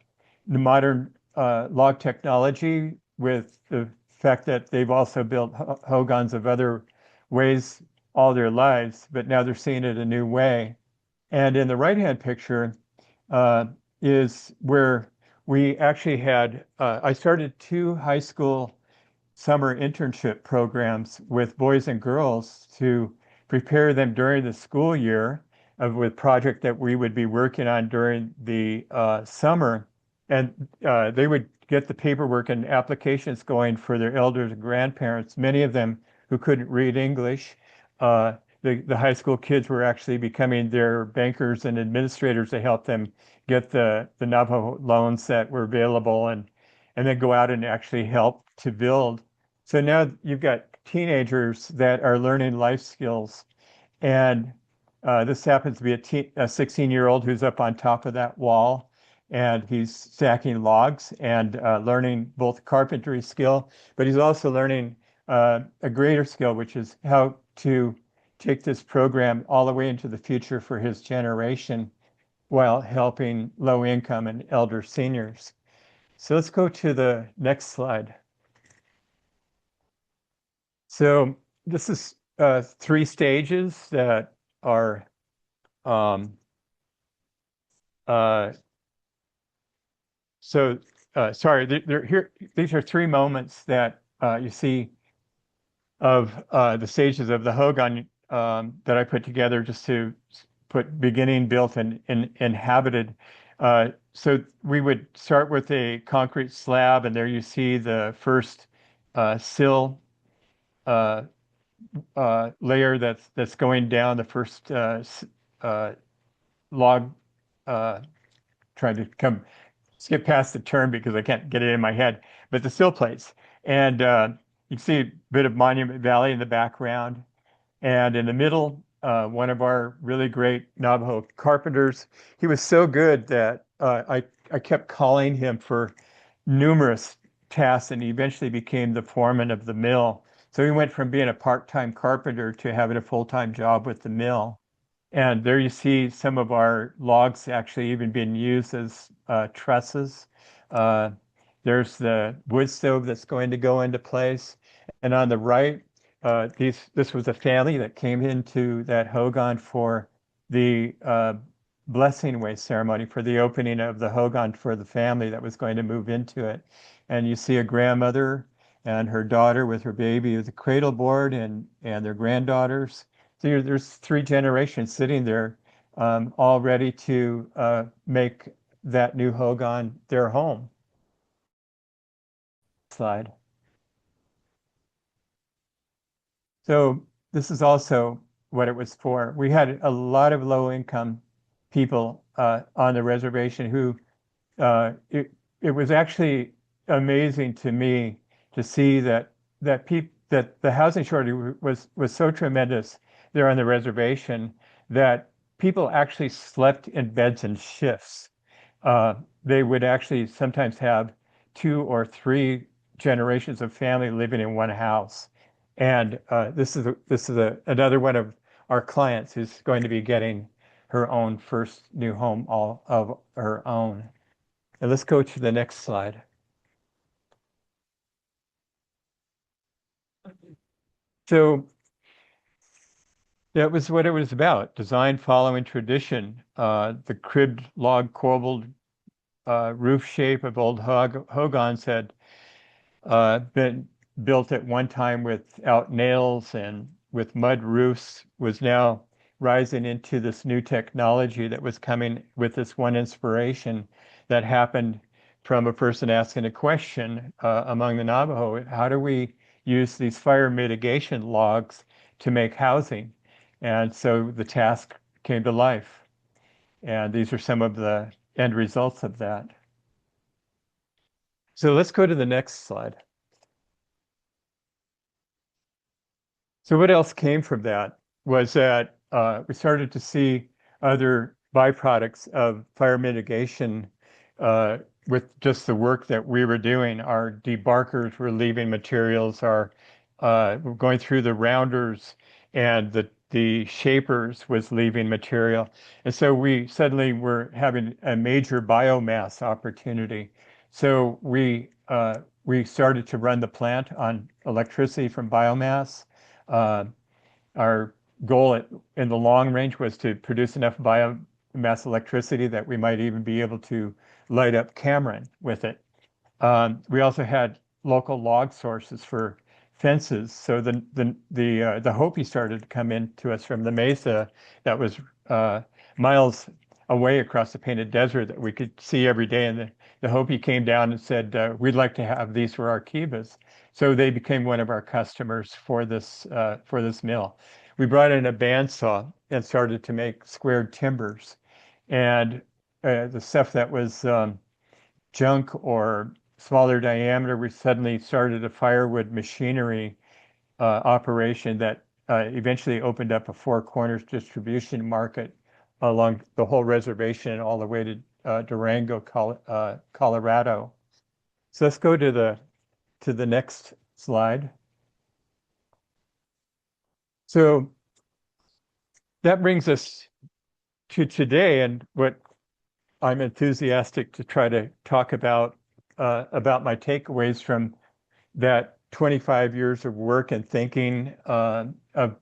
modern log technology, with the fact that they've also built hogans of other ways all their lives, but now they're seeing it a new way. And in the right-hand picture is where we actually had, I started 2 high school summer internship programs with boys and girls to prepare them during the school year with project that we would be working on during the summer. And they would get the paperwork and applications going for their elders and grandparents, many of them who couldn't read English. The high school kids were actually becoming their bankers and administrators to help them get the Navajo loans that were available and then go out and actually help to build. So now you've got teenagers that are learning life skills. And this happens to be a 16-year-old who's up on top of that wall, and he's stacking logs and learning both carpentry skill, but he's also learning a greater skill, which is how to take this program all the way into the future for his generation while helping low income and elder seniors. So let's go to the next slide. So this is 3 stages that are sorry, here. These are 3 moments that you see of the stages of the Hogan that I put together just to put beginning, built, and inhabited. So we would start with a concrete slab, and there you see the first sill layer that's going down, the first log. Trying to skip past the term because I can't get it in my head, but the sill plates. And you can see a bit of Monument Valley in the background. And in the middle, one of our really great Navajo carpenters, he was so good that I kept calling him for numerous tasks, and he eventually became the foreman of the mill. So he went from being a part-time carpenter to having a full-time job with the mill. And there you see some of our logs actually even being used as trusses. There's the wood stove that's going to go into place. And on the right, this was a family that came into that Hogan for the blessing way ceremony, for the opening of the Hogan for the family that was going to move into it. And you see a grandmother and her daughter with her baby with a cradle board and their granddaughters. So there's 3 generations sitting there, all ready to make that new Hogan their home. Slide. So this is also what it was for. We had a lot of low-income people on the reservation who it was actually amazing to me to see that the housing shortage was so tremendous there on the reservation that people actually slept in beds in shifts. They would actually sometimes have 2 or 3 generations of family living in one house. And this is another one of our clients who's going to be getting her own first new home all of her own. And let's go to the next slide. So that was what it was about, design following tradition. The cribbed log corbelled roof shape of old Hogans had been built at one time without nails and with mud roofs, was now rising into this new technology that was coming with this one inspiration that happened from a person asking a question among the Navajo. How do we use these fire mitigation logs to make housing? And so the task came to life. And these are some of the end results of that. So let's go to the next slide. So what else came from that was that we started to see other byproducts of fire mitigation with just the work that we were doing. Our debarkers were leaving materials, our going through the rounders, and the shapers was leaving material. And so we suddenly were having a major biomass opportunity. So we started to run the plant on electricity from biomass. Our goal in the long range was to produce enough biomass electricity that we might even be able to light up Cameron with it. We also had local log sources for fences. So the Hopi started to come in to us from the mesa that was miles away across the Painted Desert that we could see every day. And the Hopi came down and said, we'd like to have these for our kivas. So they became one of our customers for this mill. We brought in a bandsaw and started to make squared timbers. And the stuff that was junk or smaller diameter, we suddenly started a firewood machinery operation that eventually opened up a Four Corners distribution market along the whole reservation and all the way to Durango, Colorado. So let's go to the next slide. So that brings us to today and what I'm enthusiastic to try to talk about my takeaways from that 25 years of work and thinking of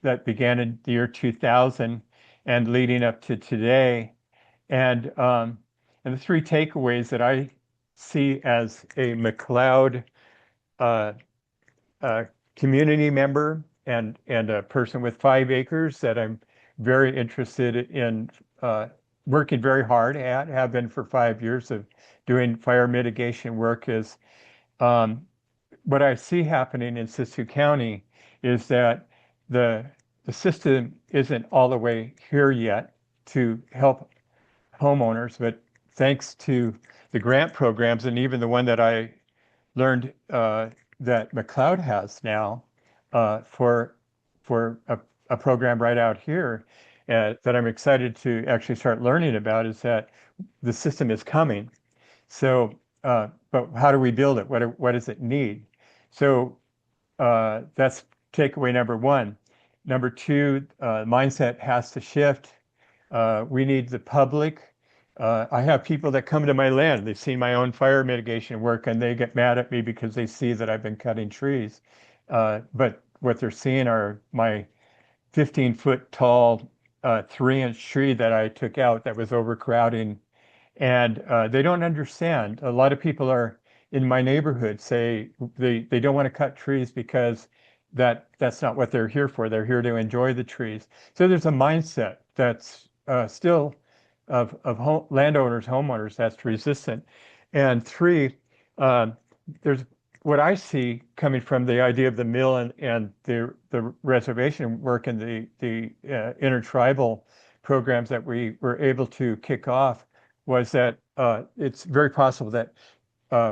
that began in the year 2000 and leading up to today. And the three takeaways that I see as a McLeod uh, community member and a person with 5 acres that I'm very interested in working very hard at, have been for 5 years of doing fire mitigation work is what I see happening in Siskiyou County is that the system isn't all the way here yet to help homeowners, but thanks to the grant programs and even the one that I learned that McLeod has now for a program right out here that I'm excited to actually start learning about is that the system is coming. So, but how do we build it? What does it need? So that's takeaway number one. Number two, mindset has to shift. We need the public. I have people that come to my land. They've seen my own fire mitigation work and they get mad at me because they see that I've been cutting trees. But what they're seeing are my 15-foot tall 3-inch tree that I took out that was overcrowding. And they don't understand. A lot of people are in my neighborhood say they don't want to cut trees because that's not what they're here for. They're here to enjoy the trees. So there's a mindset that's still of landowners, homeowners that's resistant. And three, there's what I see coming from the idea of the mill and the reservation work and the intertribal programs that we were able to kick off was that it's very possible that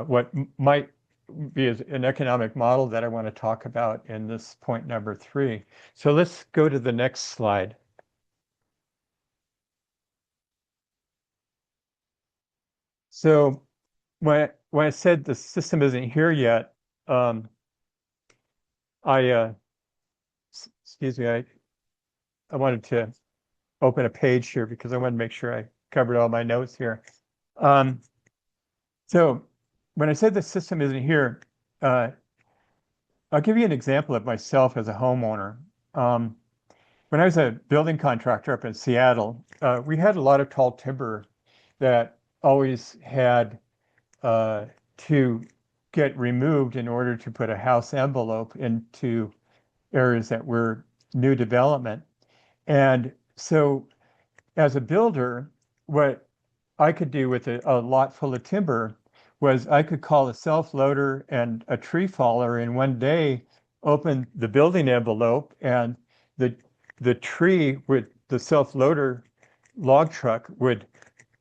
what might be an economic model that I want to talk about in this point number 3. So let's go to the next slide. So when I said the system isn't here yet, excuse me, I wanted to open a page here because I wanted to make sure I covered all my notes here. So when I said the system isn't here, I'll give you an example of myself as a homeowner. When I was a building contractor up in Seattle, we had a lot of tall timber that always had to get removed in order to put a house envelope into areas that were new development. And so as a builder, what I could do with a lot full of timber was I could call a self-loader and a tree faller in one day, open the building envelope, and the tree with the self-loader log truck would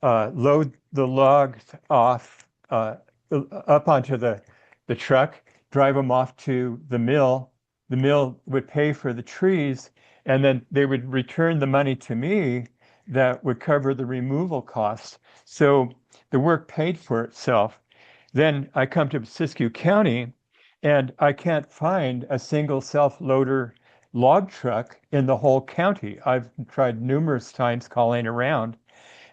load the logs off up onto the truck, drive them off to the mill. The mill would pay for the trees, and then they would return the money to me that would cover the removal costs. So the work paid for itself. Then I come to Siskiyou County and I can't find a single self-loader log truck in the whole county. I've tried numerous times calling around.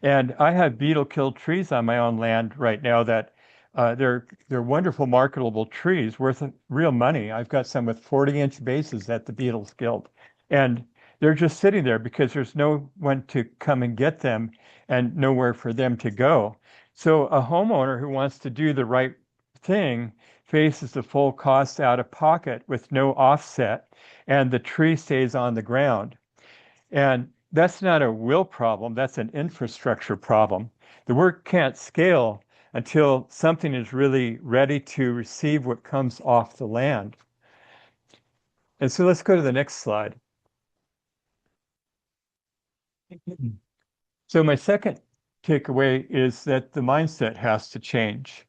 And I have beetle killed trees on my own land right now that they're wonderful marketable trees worth real money. I've got some with 40-inch bases that the beetles killed. And they're just sitting there because there's no one to come and get them and nowhere for them to go. So a homeowner who wants to do the right thing faces the full cost out of pocket with no offset, and the tree stays on the ground. And that's not a will problem, that's an infrastructure problem. The work can't scale until something is really ready to receive what comes off the land. And so let's go to the next slide. So my second takeaway is that the mindset has to change.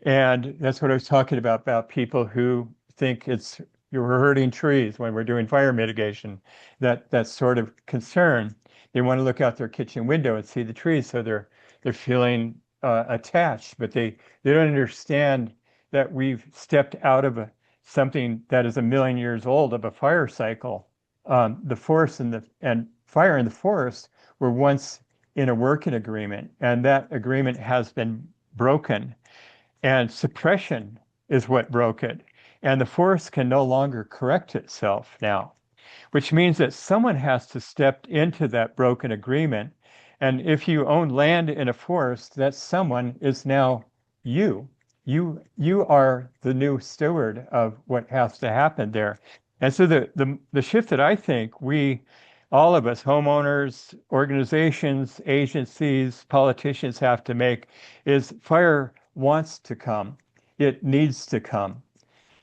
And that's what I was talking about people who think you're hurting trees when we're doing fire mitigation, that sort of concern. They want to look out their kitchen window and see the trees, so they're feeling attached, but they don't understand that we've stepped out of something that is 1 million years old of a fire cycle. the forest and fire in the forest were once in a working agreement, and that agreement has been broken. And suppression is what broke it. And the forest can no longer correct itself now, which means that someone has to step into that broken agreement. And if you own land in a forest, that someone is now you. You are the new steward of what has to happen there. And so the shift that I think all of us, homeowners, organizations, agencies, politicians have to make is fire wants to come. It needs to come.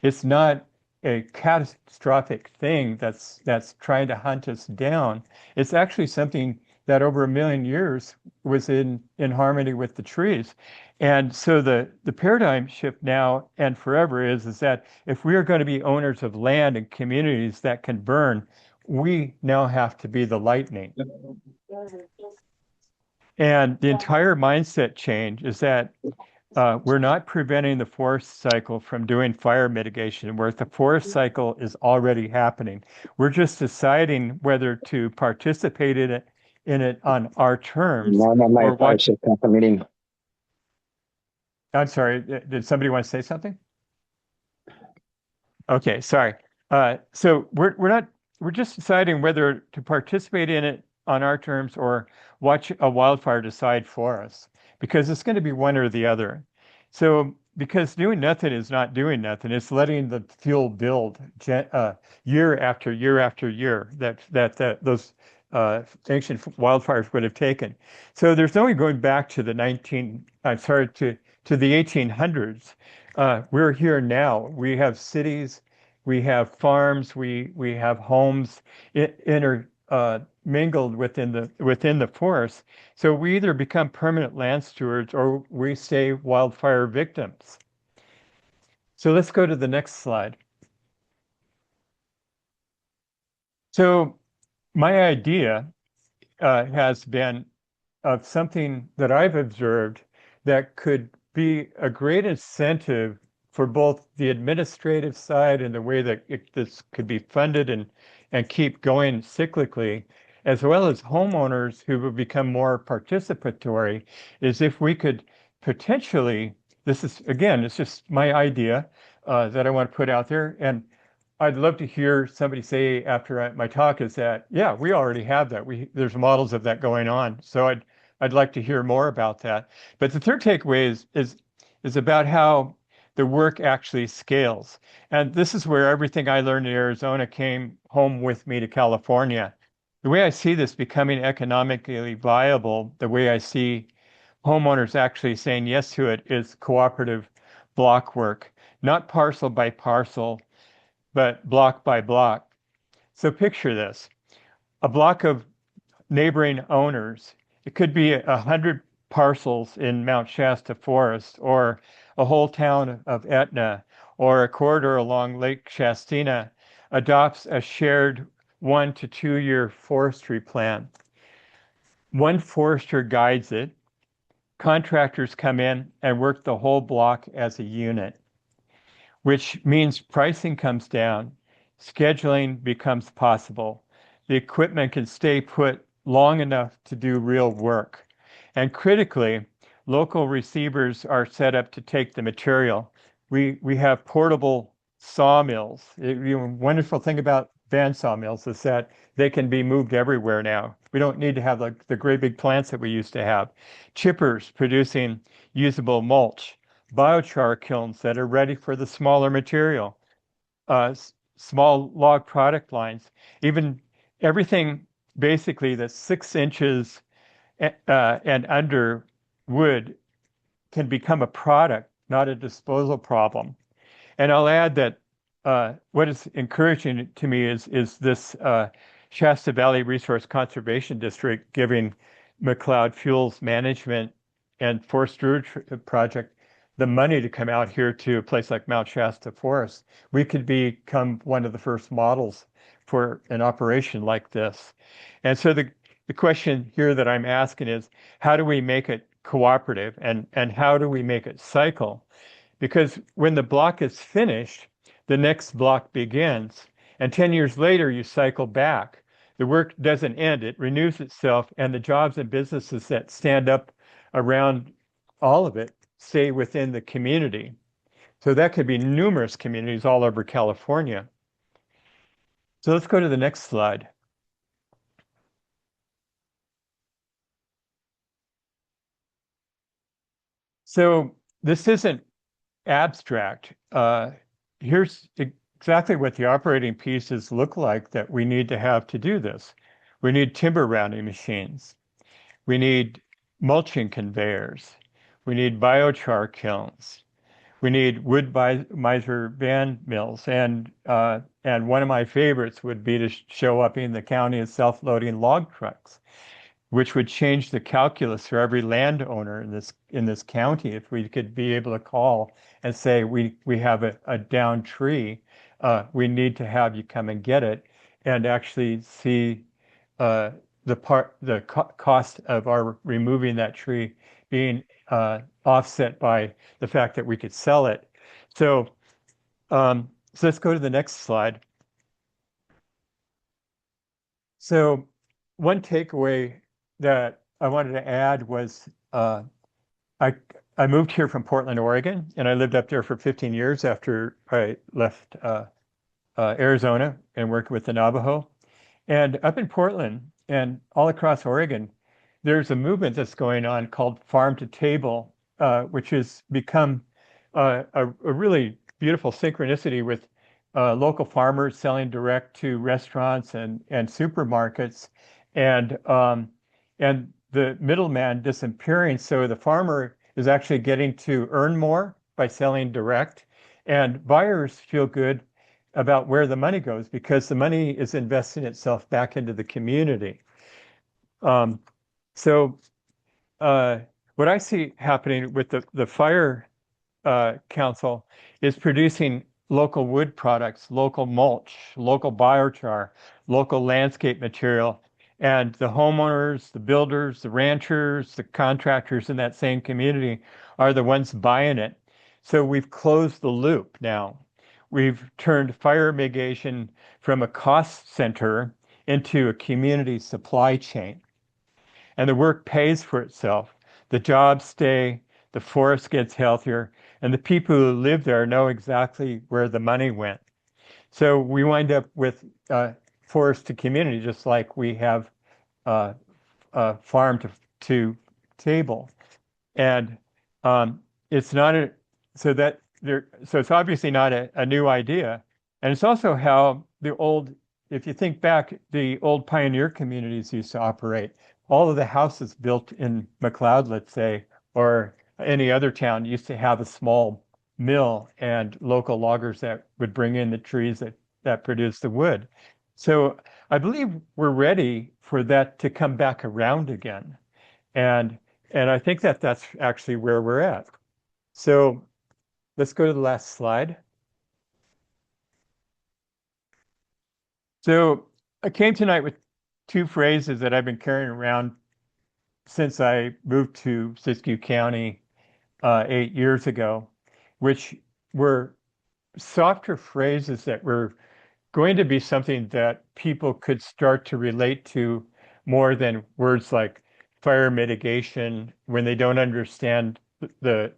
It's not a catastrophic thing that's trying to hunt us down. It's actually something that over 1 million years was in harmony with the trees. And so the paradigm shift now and forever is that if we are going to be owners of land and communities that can burn, we now have to be the lightning. And the entire mindset change is that we're not preventing the forest cycle from doing fire mitigation, where the forest cycle is already happening. We're just deciding whether to participate in it on our terms or watch. Meeting. I'm sorry, did somebody want to say something? Okay, sorry. So we're just deciding whether to participate in it on our terms or watch a wildfire decide for us, because it's going to be one or the other. So because doing nothing is not doing nothing, it's letting the fuel build year after year after year that those ancient wildfires would have taken. So there's no going back to the to the 1800s. We're here now. We have cities, we have farms, we have homes mingled within the forest. So we either become permanent land stewards or we stay wildfire victims. So let's go to the next slide. So my idea has been of something that I've observed that could be a great incentive for both the administrative side and the way that this could be funded and keep going cyclically, as well as homeowners who would become more participatory, is if we could potentially, this is, again, it's just my idea that I want to put out there. And I'd love to hear somebody say after my talk is that, yeah, we already have that. There's models of that going on. So I'd like to hear more about that. But the third takeaway is about how the work actually scales. And this is where everything I learned in Arizona came home with me to California. The way I see this becoming economically viable, the way I see homeowners actually saying yes to it, is cooperative block work, not parcel by parcel, but block by block. So picture this, a block of neighboring owners. It could be 100 parcels in Mount Shasta Forest, or a whole town of Etna, or a corridor along Lake Shastina adopts a shared 1 to 2 year forestry plan. One forester guides it. Contractors come in and work the whole block as a unit, which means pricing comes down, scheduling becomes possible. The equipment can stay put long enough to do real work. And critically, local receivers are set up to take the material. We have portable sawmills. The wonderful thing about band sawmills is that they can be moved everywhere now. We don't need to have the great big plants that we used to have. Chippers producing usable mulch, biochar kilns that are ready for the smaller material, small log product lines, even everything basically that's 6 inches and under wood can become a product, not a disposal problem. And I'll add that what is encouraging to me is this Shasta Valley Resource Conservation District giving McLeod Fuels Management and Forest Stewardship Project the money to come out here to a place like Mount Shasta Forest. We could become one of the first models for an operation like this. And so the question here that I'm asking is, how do we make it cooperative and how do we make it cycle? Because when the block is finished, the next block begins. And 10 years later, you cycle back. The work doesn't end, it renews itself, and the jobs and businesses that stand up around all of it stay within the community. So that could be numerous communities all over California. So let's go to the next slide. So this isn't abstract. Here's exactly what the operating pieces look like that we need to have to do this. We need timber rounding machines. We need mulching conveyors. We need biochar kilns. We need wood miser band mills. And one of my favorites would be to show up in the county as self-loading log trucks, which would change the calculus for every landowner in this county if we could be able to call and say we have a downed tree, we need to have you come and get it, and actually see the cost of our removing that tree being offset by the fact that we could sell it. So let's go to the next slide. So one takeaway that I wanted to add was I moved here from Portland, Oregon, and I lived up there for 15 years after I left Arizona and worked with the Navajo. And up in Portland and all across Oregon, there's a movement that's going on called Farm to Table, which has become a really beautiful synchronicity with local farmers selling direct to restaurants and supermarkets, and the middleman disappearing. So the farmer is actually getting to earn more by selling direct, and buyers feel good about where the money goes because the money is investing itself back into the community. So what I see happening with the fire council is producing local wood products, local mulch, local biochar, local landscape material, and the homeowners, the builders, the ranchers, the contractors in that same community are the ones buying it. So we've closed the loop now. We've turned fire mitigation from a cost center into a community supply chain. And the work pays for itself. The jobs stay, the forest gets healthier, and the people who live there know exactly where the money went. So we wind up with forest to community, just like we have farm to table. And it's not a so that there so it's obviously not a new idea. And it's also how the old, if you think back, the old pioneer communities used to operate. All of the houses built in McLeod, let's say, or any other town used to have a small mill and local loggers that would bring in the trees that produce the wood. So I believe we're ready for that to come back around again. And I think that that's actually where we're at. So let's go to the last slide. So I came tonight with two phrases that I've been carrying around since I moved to Siskiyou County 8 years ago, which were softer phrases that were going to be something that people could start to relate to more than words like fire mitigation when they don't understand the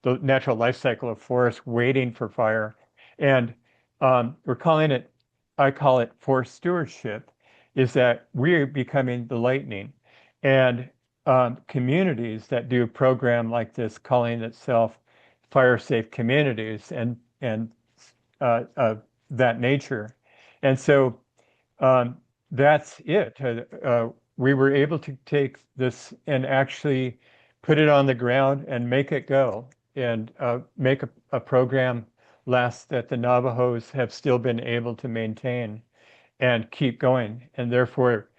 natural life cycle of forests waiting for fire. And we're calling it, I call it forest stewardship, is that we're becoming the lightning. And communities that do a program like this, calling itself fire safe communities and that nature. And so that's it. We were able to take this and actually put it on the ground and make it go and make a program last that the Navajos have still been able to maintain and keep going. And therefore,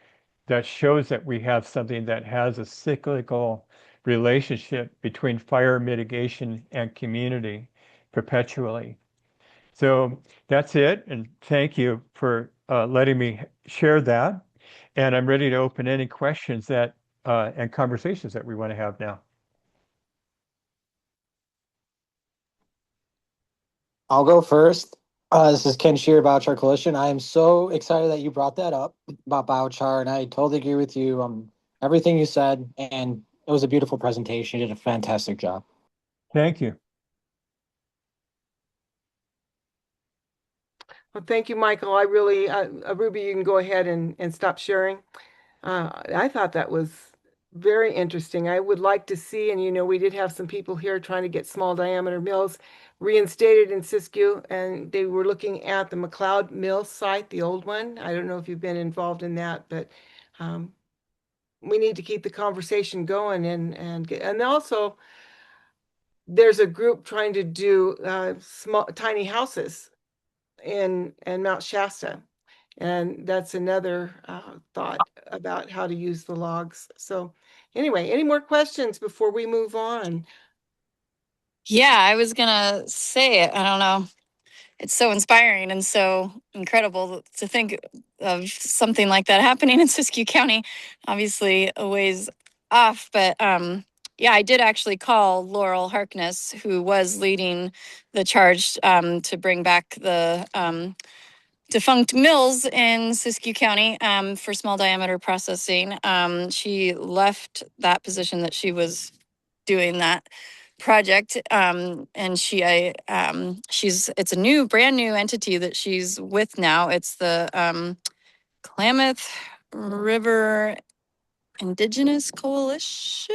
that shows that we have something that has a cyclical relationship between fire mitigation and community perpetually. So that's it. And thank you for letting me share that. And I'm ready to open any questions that and conversations that we want to have now. I'll go first. This is Ken Shear, Biochar Coalition. I am so excited that you brought that up about biochar, and I totally agree with you. Everything you said, and it was a beautiful presentation. You did a fantastic job. Thank you. Well, thank you, Michael. I really, Ruby, you can go ahead and stop sharing. I thought that was very interesting. I would like to see, and we did have some people here trying to get small diameter mills reinstated in Siskiyou, and they were looking at the McLeod Mill site, the old one. I don't know if you've been involved in that, but we need to keep the conversation going, and also there's a group trying to do small, tiny houses in Mount Shasta. And that's another thought about how to use the logs. So anyway, any more questions before we move on? Yeah, I was gonna say it. I don't know. It's so inspiring and so incredible to think of something like that happening in Siskiyou County. Obviously, a ways off, but yeah, I did actually call Laurel Harkness, who was leading the charge to bring back the defunct mills in Siskiyou County for small diameter processing. She left that position that she was doing that project, and she's it's a brand new entity that she's with now. It's the Klamath River Indigenous Coalition.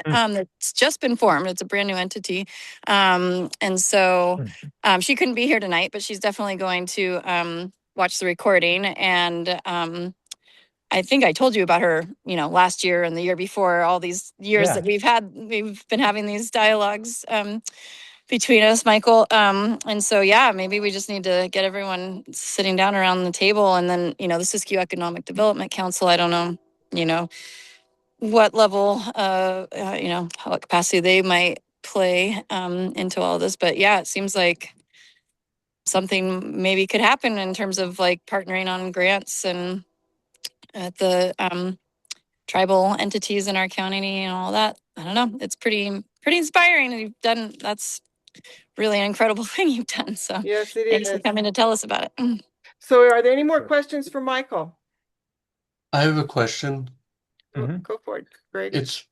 It's just been formed. It's a brand new entity, and so she couldn't be here tonight, but she's definitely going to watch the recording. And I think I told you about her, last year and the year before. All these years that we've been having these dialogues between us, Michael. And so, yeah, maybe we just need to get everyone sitting down around the table, and then the Siskiyou Economic Development Council. I don't know, what level, what capacity they might play into all this. But yeah, it seems like something maybe could happen in terms of like partnering on grants and at the tribal entities in our county and all that. I don't know. It's pretty inspiring. And that's really an incredible thing you've done. So yes, it thanks is. for coming to tell us about it. So are there any more questions for Michael? I have a question. Go for it, Greg. It's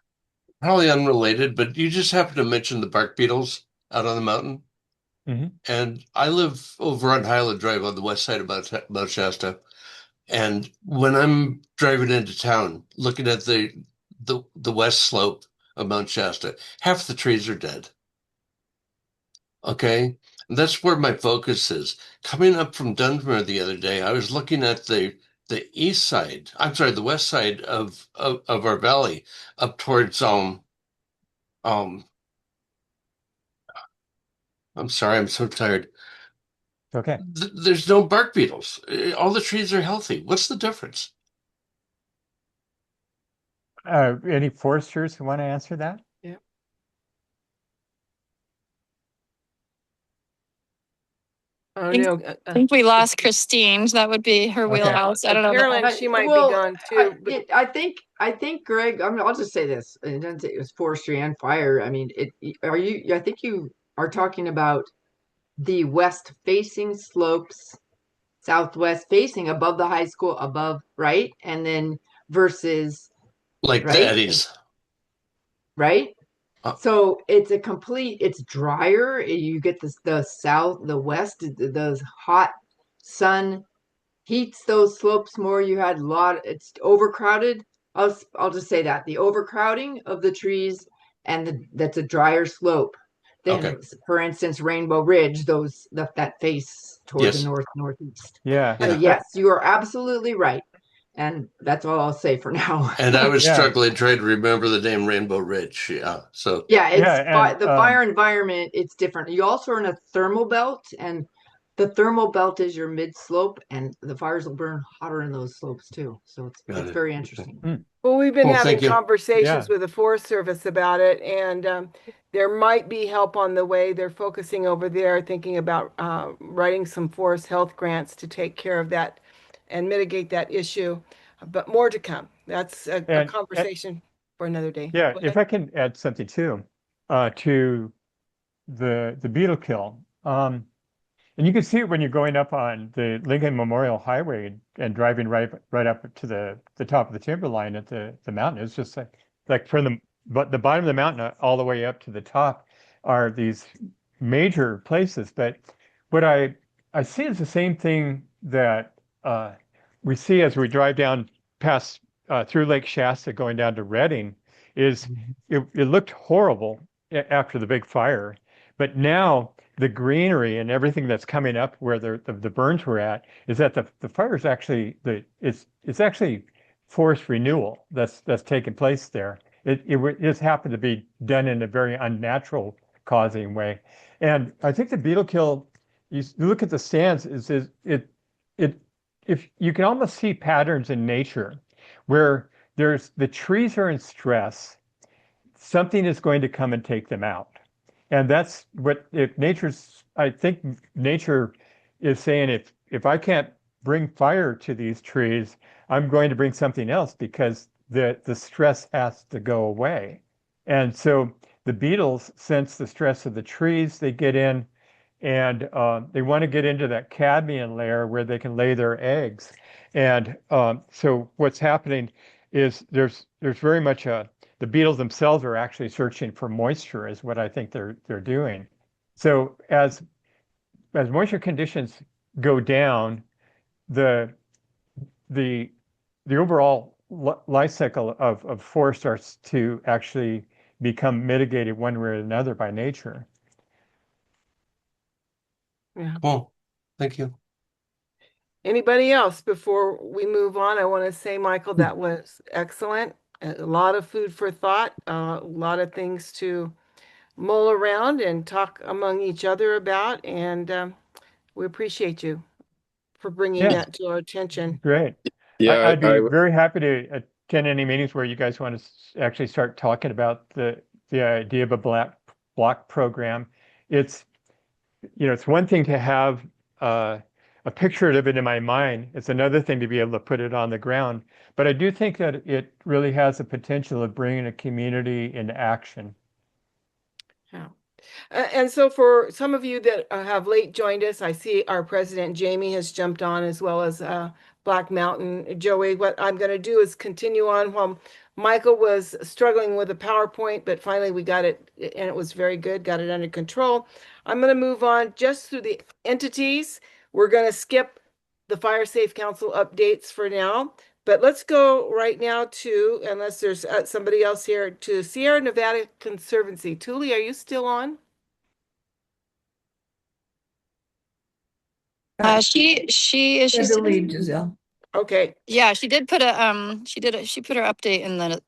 probably unrelated, but you just happened to mention the bark beetles out on the mountain. And I live over on Highland Drive on the west side of Mount Shasta. And when I'm driving into town, looking at the west slope of Mount Shasta, half the trees are dead. Okay, and that's where my focus is. Coming up from Dunsmuir the other day, I was looking at the east side. I'm sorry, the west side of our valley, up towards um. I'm sorry, I'm so tired. Okay. There's no bark beetles. All the trees are healthy. What's the difference? Any foresters who want to answer that? Yeah. Oh no! I think we lost Christine. That would be her wheelhouse. I don't know. Carolyn, she might be gone too. I think Greg. I mean, I'll just say this. It doesn't say it was forestry and fire. I mean, are you? I think you are talking about the west facing slopes, southwest facing above the high school, above, right, and then versus like the eddies, right. So it's drier. You get the west, the hot sun heats those slopes more. You had it's overcrowded. I'll just say that the overcrowding of the trees that's a drier slope than, for instance, Rainbow Ridge, that face toward the northeast. Yeah. So yes, you are absolutely right. And that's all I'll say for now. And I was struggling trying to remember the name Rainbow Ridge. Yeah. So the fire environment, it's different. You also are in a thermal belt, and the thermal belt is your mid slope, and the fires will burn hotter in those slopes too. So it's very interesting. Well, we've been having conversations with the Forest Service about it, and there might be help on the way. They're focusing over there, thinking about writing some forest health grants to take care of that and mitigate that issue. But more to come. That's a conversation for another day. Yeah, if I can add something too, to the beetle kill. And you can see it when you're going up on the Lincoln Memorial Highway and driving right up to the top of the timberline at the mountain. It's just like from the bottom of the mountain all the way up to the top are these major places. But what I see is the same thing that we see as we drive down past through Lake Shasta going down to Redding is it looked horrible after the big fire. But now the greenery and everything that's coming up where the burns were at is that the fire is actually it's actually forest renewal that's taking place there. It just happened to be done in a very unnatural causing way. And I think the beetle kill, you look at the stands, it if you can almost see patterns in nature where the trees are in stress, something is going to come and take them out. And that's what if nature's, I think nature is saying if I can't bring fire to these trees, I'm going to bring something else because the stress has to go away. And so the beetles sense the stress of the trees, they get in and they want to get into that cadmium layer where they can lay their eggs. And so what's happening is there's very much the beetles themselves are actually searching for moisture is what I think they're doing. So as moisture conditions go down, the the the overall life cycle of forest starts to actually become mitigated one way or another by nature. Yeah. Well, thank you. Anybody else before we move on? I want to say, Michael, that was excellent. A lot of food for thought, a lot of things to mull around and talk among each other about. And we appreciate you for bringing Yeah, that to our attention. great. Yeah, I'd be very happy to attend any meetings where you guys want to actually start talking about the idea of a block program. It's it's one thing to have a picture of it in my mind. It's another thing to be able to put it on the ground. But I do think that it really has the potential of bringing a community into action. Yeah. And so for some of you that have late joined us, I see our president Jamie has jumped on as well as Black Mountain Joey. What I'm going to do is continue on while Michael was struggling with a PowerPoint, but finally we got it and it was very good, got it under control. I'm going to move on just through the entities. We're going to skip the Fire Safe Council updates for now, but let's go right now to, unless there's somebody else here, to Sierra Nevada Conservancy. Tuli, are you still on? She is she's Giselle. Okay. Yeah, she did put she put her update in the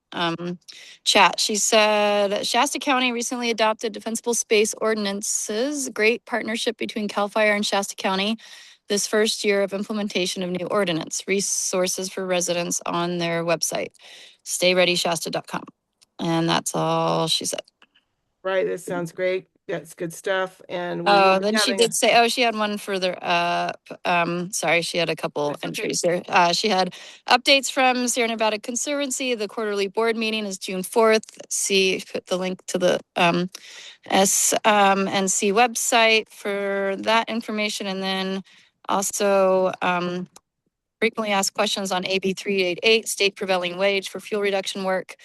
chat. She said Shasta County recently adopted defensible space ordinances, great partnership between CAL FIRE and Shasta County. This first year of implementation of new ordinance, resources for residents on their website, stayreadyshasta.com. And that's all she said. Right, this sounds great. That's good stuff. And we Oh, will be then she having did say, she had one further up. Sorry, she had a couple That's okay. entries there. She had updates from Sierra Nevada Conservancy. The quarterly board meeting is June 4th. See, put the link to the SNC website for that information. And then also frequently asked questions on AB 388, state prevailing wage for fuel reduction work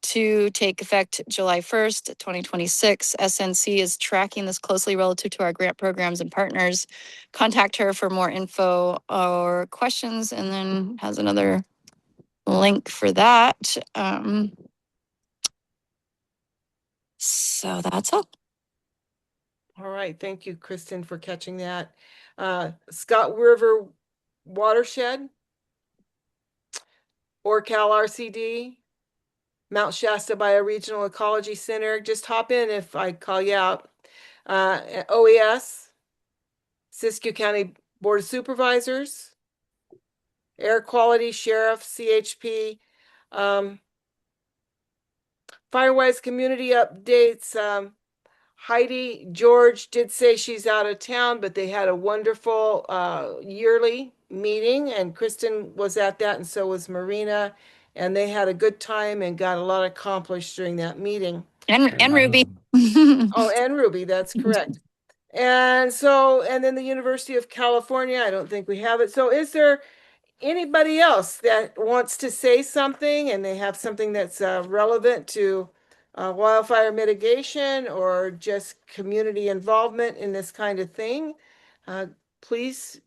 to take effect July 1st, 2026. SNC is tracking this closely relative to our grant programs and partners. Contact her for more info or questions, and then has another link for that. So that's all. All right, thank you, Kristen, for catching that. Scott River Watershed, Cal RCD, Mount Shasta Bioregional Ecology Center. Just hop in if I call you out. OES, Siskiyou County Board of Supervisors, Air Quality Sheriff, CHP, Firewise Community Updates. Heidi George did say she's out of town, but they had a wonderful yearly meeting, and Kristen was at that, and so was Marina, and they had a good time and got a lot accomplished during that meeting. And Ruby. Oh, and Ruby, that's correct. And so, and then the University of California, I don't think we have it. So is there anybody else that wants to say something and they have something that's relevant to wildfire mitigation or just community involvement in this kind of thing? Please.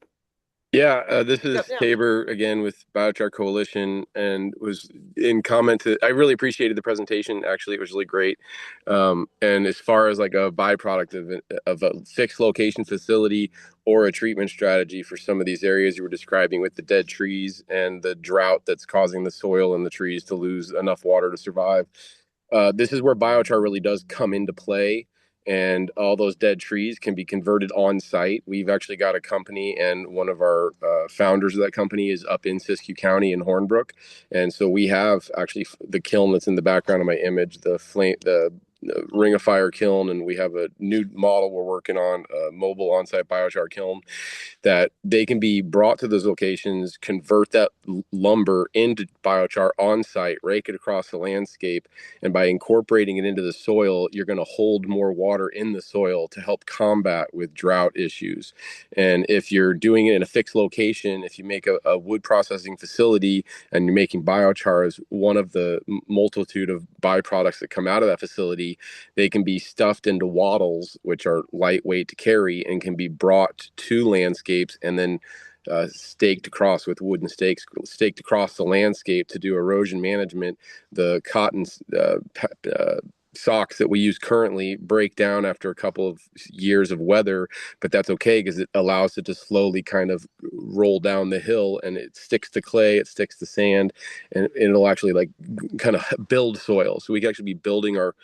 Yeah, this is Yep, yeah. Tabor again with Biochar Coalition, and was in comment to, I really appreciated the presentation. Actually, it was really great. And as far as like a byproduct of a fixed location facility or a treatment strategy for some of these areas you were describing with the dead trees and the drought that's causing the soil and the trees to lose enough water to survive, this is where biochar really does come into play, and all those dead trees can be converted on site. We've actually got a company, and one of our founders of that company is up in Siskiyou County in Hornbrook, and so we have actually the kiln that's in the background of my image, the Ring of Fire kiln, and we have a new model we're working on, a mobile on-site biochar kiln, that they can be brought to those locations, convert that lumber into biochar on site, rake it across the landscape, and by incorporating it into the soil, you're going to hold more water in the soil to help combat with drought issues. And if you're doing it in a fixed location, if you make a wood processing facility and you're making biochar as one of the multitude of byproducts that come out of that facility, they can be stuffed into wattles, which are lightweight to carry and can be brought to landscapes and then staked across with wooden stakes, staked across the landscape to do erosion management. The cotton socks that we use currently break down after a couple of years of weather, but that's okay because it allows it to slowly kind of roll down the hill, and it sticks to clay, it sticks to sand, and it'll actually like kind of build soil. So we can actually be building our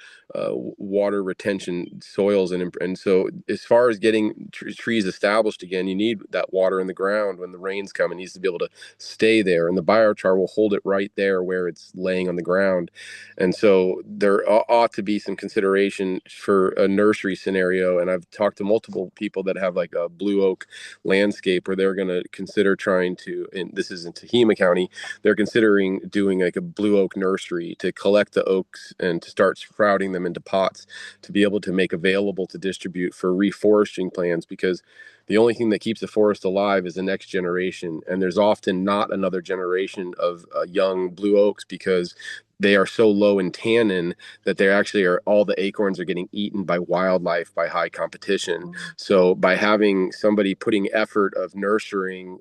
water retention soils, and so as far as getting trees established again, you need that water in the ground. When the rains come, it needs to be able to stay there, and the biochar will hold it right there where it's laying on the ground. And so there ought to be some consideration for a nursery scenario. And I've talked to multiple people that have like a blue oak landscape where they're going to consider trying to, and this is in Tehama County, they're considering doing like a blue oak nursery to collect the oaks and to start sprouting them into pots to be able to make available to distribute for reforesting plans, because the only thing that keeps the forest alive is the next generation. And there's often not another generation of young blue oaks because they are so low in tannin that they actually are, all the acorns are getting eaten by wildlife by high competition. So by having somebody putting effort of nurturing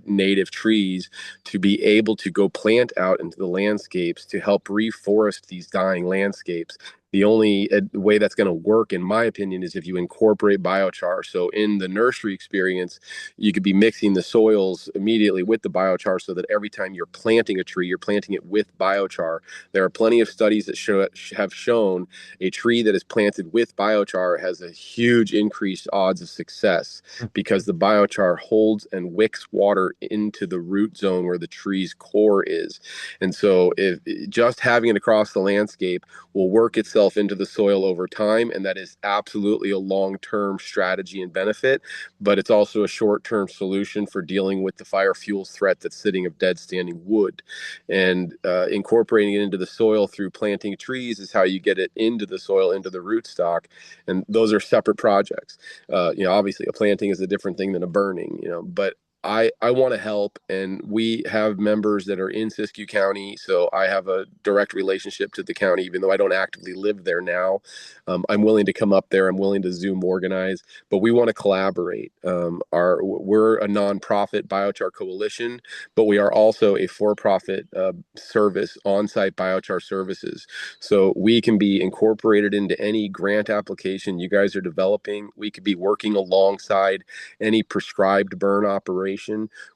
native trees to be able to go plant out into the landscapes to help reforest these dying landscapes, the only way that's going to work, in my opinion, is if you incorporate biochar. So in the nursery experience, you could be mixing the soils immediately with the biochar so that every time you're planting a tree, you're planting it with biochar. There are plenty of studies that have shown a tree that is planted with biochar has a huge increased odds of success because the biochar holds and wicks water into the root zone where the tree's core is. And so if just having it across the landscape will work itself into the soil over time, and that is absolutely a long-term strategy and benefit, but it's also a short-term solution for dealing with the fire fuels threat that's sitting of dead standing wood. And incorporating it into the soil through planting trees is how you get it into the soil, into the rootstock, and those are separate projects. Obviously a planting is a different thing than a burning, but I want to help, and we have members that are in Siskiyou County, so I have a direct relationship to the county, even though I don't actively live there now. I'm willing to come up there. I'm willing to Zoom organize, but we want to collaborate. We're a nonprofit biochar coalition, but we are also a for-profit service, on-site biochar services. So we can be incorporated into any grant application you guys are developing. We could be working alongside any prescribed burn operation.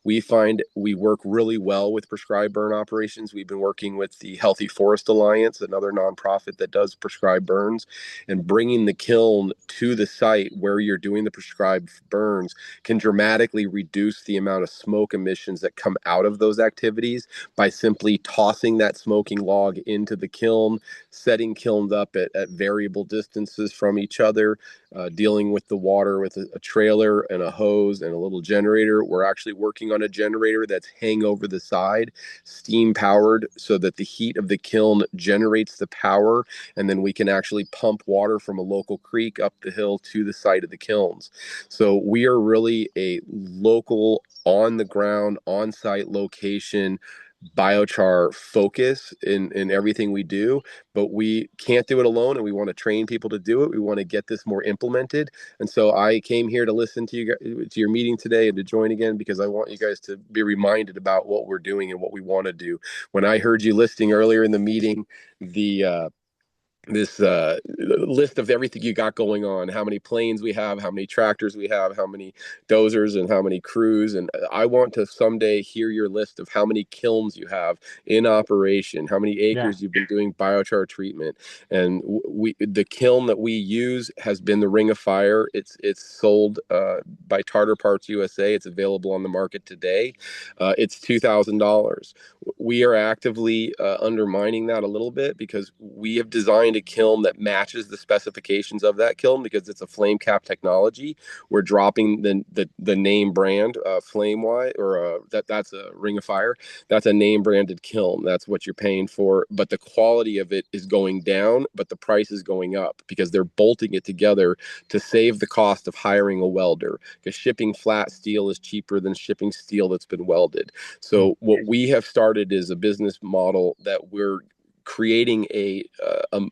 We find we work really well with prescribed burn operations. We've been working with the Healthy Forest Alliance, another nonprofit that does prescribed burns, and bringing the kiln to the site where you're doing the prescribed burns can dramatically reduce the amount of smoke emissions that come out of those activities by simply tossing that smoking log into the kiln, setting kilns up at variable distances from each other, dealing with the water with a trailer and a hose and a little generator. We're actually working on a generator that's hang over the side, steam powered, so that the heat of the kiln generates the power, and then we can actually pump water from a local creek up the hill to the site of the kilns. So we are really a local, on the ground, on site location biochar focus in everything we do, but we can't do it alone, and we want to train people to do it. We want to get this more implemented, and so I came here to listen to to your meeting today and to join again, because I want you guys to be reminded about what we're doing and what we want to do. When I heard you listing earlier in the meeting this list of everything you got going on, how many planes we have, how many tractors we have, how many dozers, and how many crews, and I want to someday hear your list of how many kilns you have in operation, how many acres you've been doing biochar treatment. And the kiln that we use has been the Ring of Fire. It's sold by Tartar Parts USA. It's available on the market today. It's $2,000. We are actively undermining that a little bit, because we have designed a kiln that matches the specifications of that kiln, because it's a flame cap technology. We're dropping the name brand FlameWise, or that's a Ring of Fire. That's a name branded kiln. That's what you're paying for, but the quality of it is going down, but the price is going up, because they're bolting it together to save the cost of hiring a welder, because shipping flat steel is cheaper than shipping steel that's been welded. So what we have started is a business model that we're creating a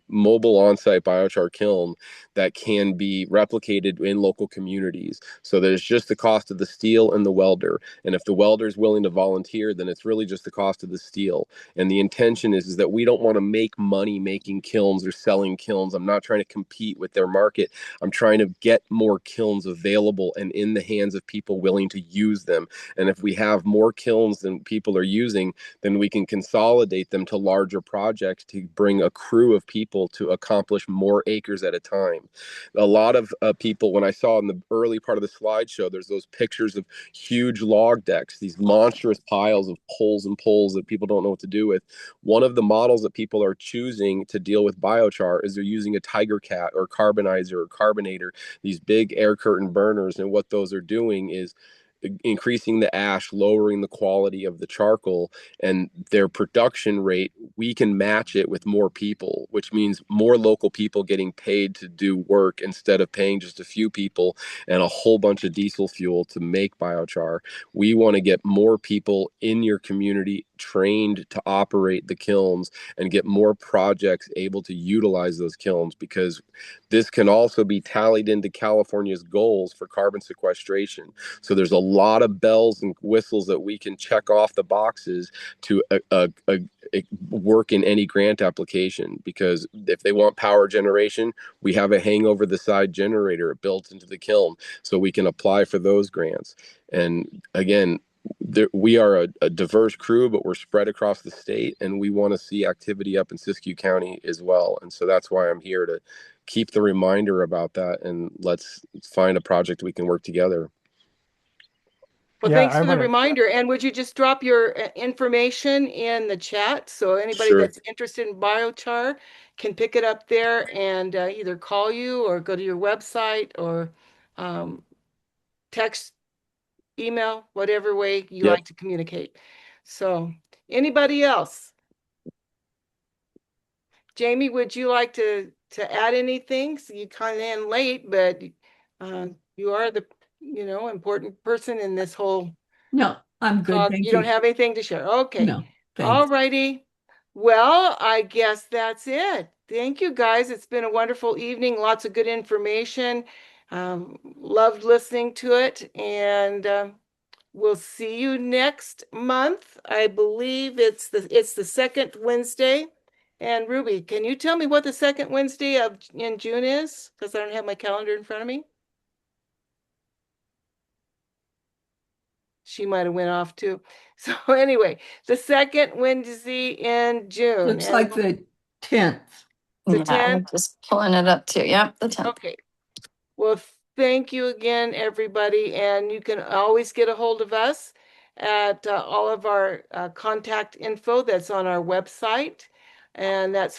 mobile on-site biochar kiln that can be replicated in local communities. So there's just the cost of the steel and the welder. And if the welder is willing to volunteer, then it's really just the cost of the steel. And the intention is that we don't want to make money making kilns or selling kilns. I'm not trying to compete with their market. I'm trying to get more kilns available and in the hands of people willing to use them. And if we have more kilns than people are using, then we can consolidate them to larger projects to bring a crew of people to accomplish more acres at a time. A lot of people, when I saw in the early part of the slideshow, there's those pictures of huge log decks, these monstrous piles of poles and poles that people don't know what to do with. One of the models that people are choosing to deal with biochar is they're using a Tiger Cat or carbonizer or carbonator, these big air curtain burners. And what those are doing is increasing the ash, lowering the quality of the charcoal, and their production rate, we can match it with more people, which means more local people getting paid to do work instead of paying just a few people and a whole bunch of diesel fuel to make biochar. We want to get more people in your community trained to operate the kilns and get more projects able to utilize those kilns, because this can also be tallied into California's goals for carbon sequestration. So there's a lot of bells and whistles that we can check off the boxes to work in any grant application, because if they want power generation, we have a hang over the side generator built into the kiln, so we can apply for those grants. And again, we are a diverse crew, but we're spread across the state, and we want to see activity up in Siskiyou County as well. And so that's why I'm here, to keep the reminder about that, and let's find a project we can work together. Well, thanks for the reminder. And would you just drop your information in the chat, so anybody that's interested in biochar can pick it up there and either call you or go to your website or text, email, whatever way you like to communicate. So anybody else? Jamie, would you like to add anything? So you kind of in late, but you are the important person in this whole. No, I'm good. Thank you don't have anything to share. Okay. No, thanks. All righty. Well, I guess that's it. Thank you, guys. It's been a wonderful evening. Lots of good information. Loved listening to it. And we'll see you next month. I believe it's the second Wednesday. And Ruby, can you tell me what the second Wednesday in June is? Because I don't have my calendar in front of me. She might have went off too. So anyway, the second Wednesday in June. Looks like the 10th. The Yeah, 10th? I'm just pulling it up too. Yep, the 10th. Okay. Well, thank you again, everybody. And you can always get a hold of us at all of our contact info that's on our website. And that's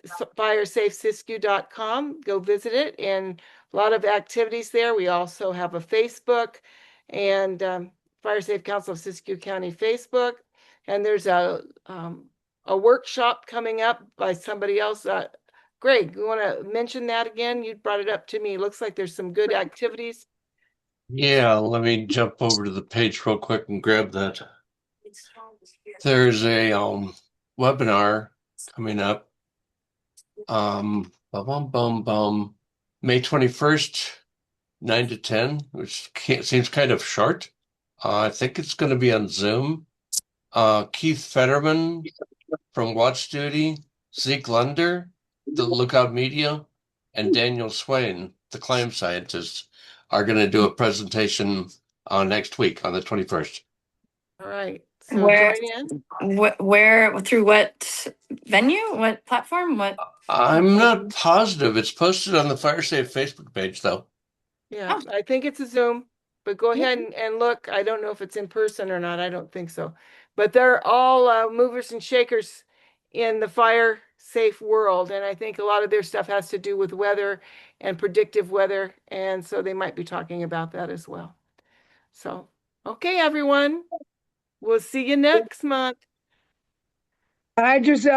firesafesiskiyou.com. Go visit it, and a lot of activities there. We also have a Facebook and Fire Safe Council of Siskiyou County Facebook, and there's a workshop coming up by somebody else. Greg, you want to mention that again? You brought it up to me. It looks like there's some good activities. Yeah, let me jump over to the page real quick and grab that. There's a webinar coming up. Bum, bum, bum, bum. May 21st, 9 to 10, which seems kind of short. I think it's going to be on Zoom. Keith Fetterman from Watch Duty, Zeke Lunder, the Lookout Media, and Daniel Swain, the climate scientist, are going to do a presentation next week on the 21st. All right. So Where, join in. where, through what venue, what platform, what? I'm not positive. It's posted on the FireSafe Facebook page, though. Yeah, I think it's a Zoom, but go ahead and look. I don't know if it's in person or not. I don't think so. But they're all movers and shakers in the fire safe world. And I think a lot of their stuff has to do with weather and predictive weather. And so they might be talking about that as well. So, okay, everyone. We'll see you next month. Hi, Giselle.